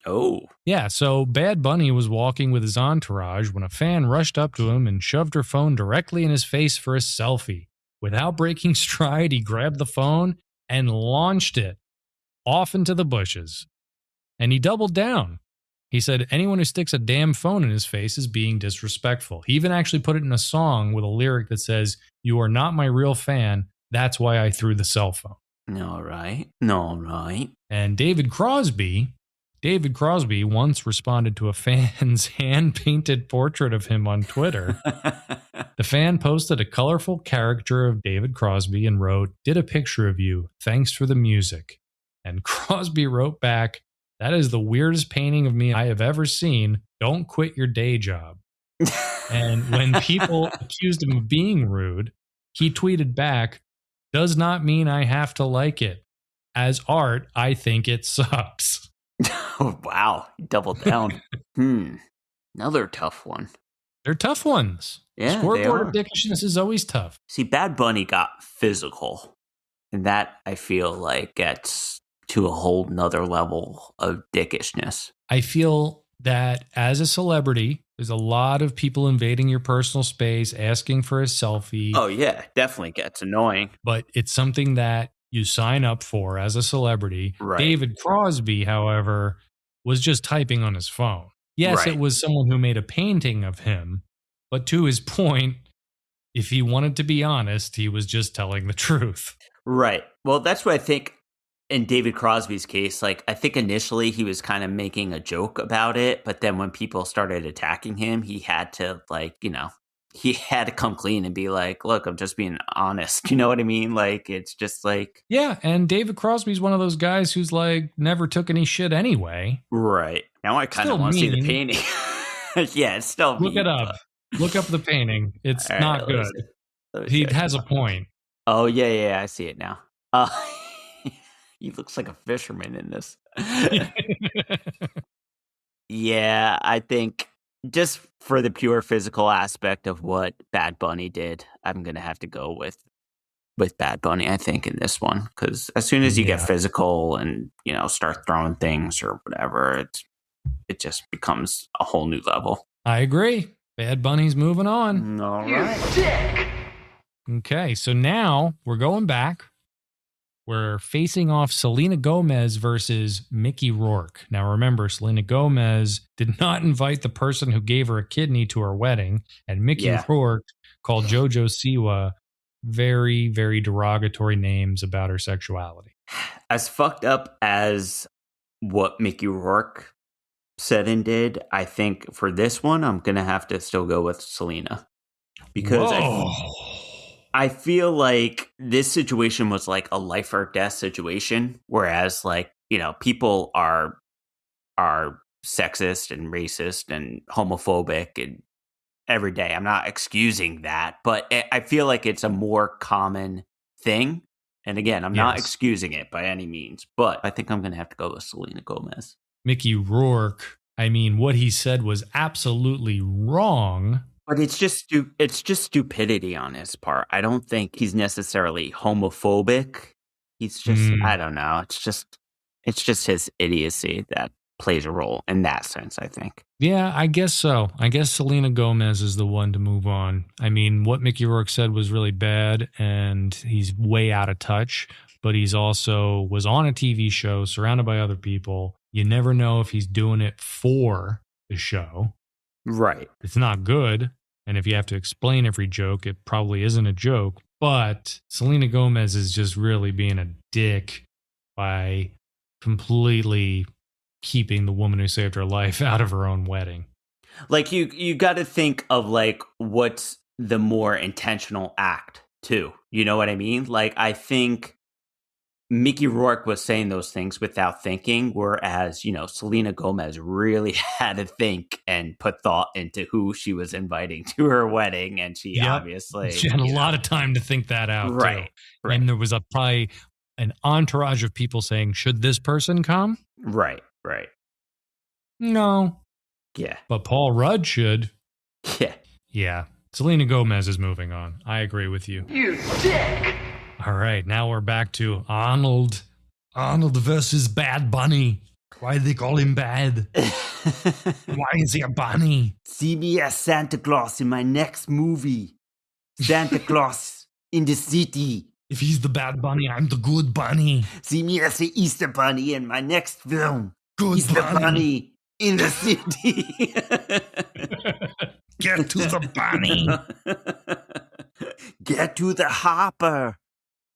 Oh. Yeah, so Bad Bunny was walking with his entourage when a fan rushed up to him and shoved her phone directly in his face for a selfie. Without breaking stride, he grabbed the phone and launched it off into the bushes. And he doubled down. He said, anyone who sticks a damn phone in his face is being disrespectful. He even actually put it in a song with a lyric that says, "You are not my real fan. That's why I threw the cell phone." All right. And David Crosby once responded to a fan's hand-painted portrait of him on Twitter. The fan posted a colorful caricature of David Crosby and wrote, "Did a picture of you. Thanks for the music." And Crosby wrote back, "That is the weirdest painting of me I have ever seen. Don't quit your day job." And when people accused him of being rude, he tweeted back, "Does not mean I have to like it. As art, I think it sucks." Oh, wow. He doubled down. Another tough one. They're tough ones. Yeah, Scoreboard of Dickishness is always tough. See, Bad Bunny got physical. And that, I feel like, gets to a whole nother level of dickishness. I feel that as a celebrity, there's a lot of people invading your personal space, asking for a selfie. Oh, yeah. Definitely gets annoying. But it's something that you sign up for as a celebrity. Right. David Crosby, however, was just typing on his phone. Yes, Right. It was someone who made a painting of him. But to his point, if he wanted to be honest, he was just telling the truth. Right. Well, that's what I think in David Crosby's case. Like, I think initially he was kind of making a joke about it. But then when people started attacking him, he had to, he had to come clean and be like, look, I'm just being honest. You know what I mean? Like, it's just like. Yeah. And David Crosby's one of those guys who's like never took any shit anyway. Right. Now I kind of want to see the painting. Yeah, it's still Look it up. Look up the painting. It's right, not good. He has a point. Oh, yeah, I see it now. He looks like a fisherman in this. Yeah, I think just for the pure physical aspect of what Bad Bunny did, I'm going to have to go with Bad Bunny, I think, in this one. Because as soon as you get physical and, start throwing things or whatever, it just becomes a whole new level. I agree. Bad Bunny's moving on. All right. Okay, so now we're going back. We're facing off Selena Gomez versus Mickey Rourke. Now remember, Selena Gomez did not invite the person who gave her a kidney to her wedding, and Mickey Rourke called JoJo Siwa very, very derogatory names about her sexuality. As fucked up as what Mickey Rourke said and did, I think for this one, I'm going to have to still go with Selena. Because I feel like this situation was like a life or death situation, whereas people are sexist and racist and homophobic and every day. I'm not excusing that, but I feel like it's a more common thing. And again, I'm not excusing it by any means, but I think I'm going to have to go with Selena Gomez. Mickey Rourke, I mean, what he said was absolutely wrong. But it's just stupidity on his part. I don't think he's necessarily homophobic. He's just, I don't know. It's just his idiocy that plays a role in that sense, I think. Yeah, I guess so. I guess Selena Gomez is the one to move on. I mean, what Mickey Rourke said was really bad, and he's way out of touch. But he's also was on a TV show surrounded by other people. You never know if he's doing it for the show. Right. It's not good. And if you have to explain every joke, it probably isn't a joke. But Selena Gomez is just really being a dick by completely keeping the woman who saved her life out of her own wedding. Like you got to think of like what's the more intentional act too. You know what I mean? Like I think Mickey Rourke was saying those things without thinking, whereas, you know, Selena Gomez really had to think and put thought into who she was inviting to her wedding. And she obviously... She had a lot of time to think that out, right, too. Right. And there was probably an entourage of people saying, should this person come? Right. No. Yeah. But Paul Rudd should. Yeah. Yeah. Selena Gomez is moving on. I agree with you. You dick! All right, now we're back to Arnold. Arnold versus Bad Bunny. Why do they call him bad? Why is he a bunny? See me as Santa Claus in my next movie. Santa Claus in the city. If he's the bad bunny, I'm the good bunny. See me as the Easter Bunny in my next film. Good Easter bunny. Bunny in the city. Get to the bunny. Get to the hopper.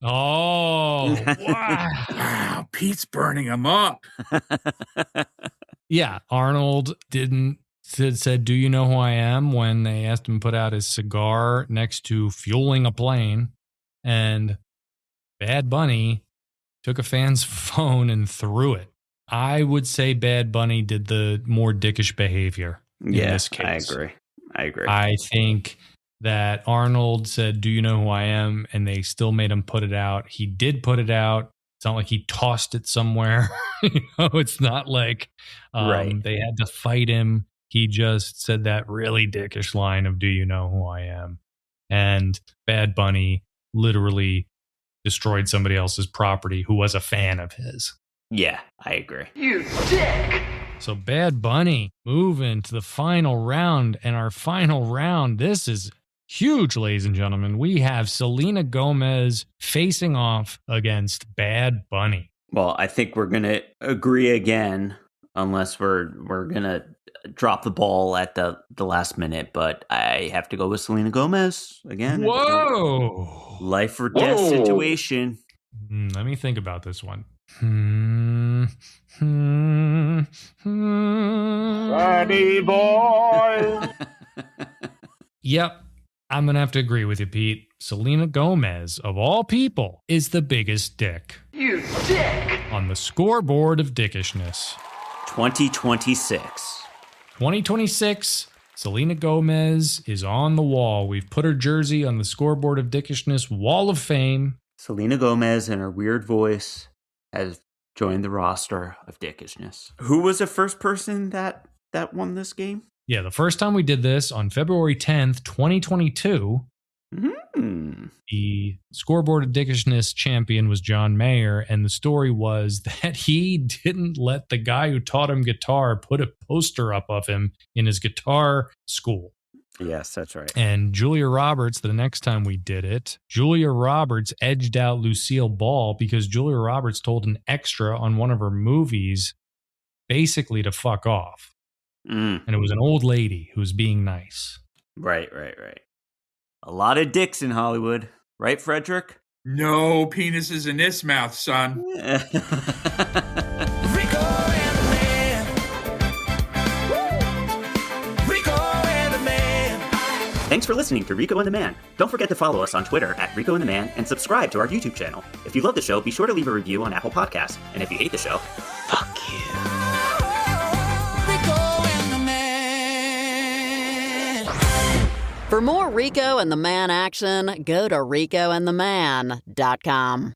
Oh, wow. Wow, Pete's burning him up. Yeah, Arnold said, do you know who I am? When they asked him to put out his cigar next to fueling a plane. And Bad Bunny took a fan's phone and threw it. I would say Bad Bunny did the more dickish behavior in this case. I agree. I think that Arnold said, do you know who I am? And they still made him put it out. He did put it out. It's not like he tossed it somewhere. It's not like they had to fight him. He just said that really dickish line of, do you know who I am? And Bad Bunny literally destroyed somebody else's property who was a fan of his. Yeah, I agree. You dick! So Bad Bunny moving to the final round. And our final round, this is huge, ladies and gentlemen. We have Selena Gomez facing off against Bad Bunny. Well, I think we're going to agree again, unless we're going to drop the ball at the last minute. But I have to go with Selena Gomez again. Whoa! Life or death situation. Let me think about this one. Funny boy. Yep. I'm going to have to agree with you, Pete. Selena Gomez, of all people, is the biggest dick. You dick! On the scoreboard of dickishness. 2026. 2026, Selena Gomez is on the wall. We've put her jersey on the scoreboard of dickishness wall of fame. Selena Gomez and her weird voice has joined the roster of dickishness. Who was the first person that won this game? Yeah, the first time we did this on February 10th, 2022, the scoreboard of dickishness champion was John Mayer, and the story was that he didn't let the guy who taught him guitar put a poster up of him in his guitar school. Yes, that's right. And Julia Roberts, the next time we did it, Julia Roberts edged out Lucille Ball because Julia Roberts told an extra on one of her movies basically to fuck off. And it was an old lady who was being nice. Right. A lot of dicks in Hollywood. Right, Frederick? No penises in this mouth, son. Rico and the man. Rico and the man. Thanks for listening to Rico and the Man. Don't forget to follow us on Twitter at Rico and the Man and subscribe to our YouTube channel. If you love the show, be sure to leave a review on Apple Podcasts. And if you hate the show, fuck you. For more Rico and the Man action, go to ricoandtheman.com.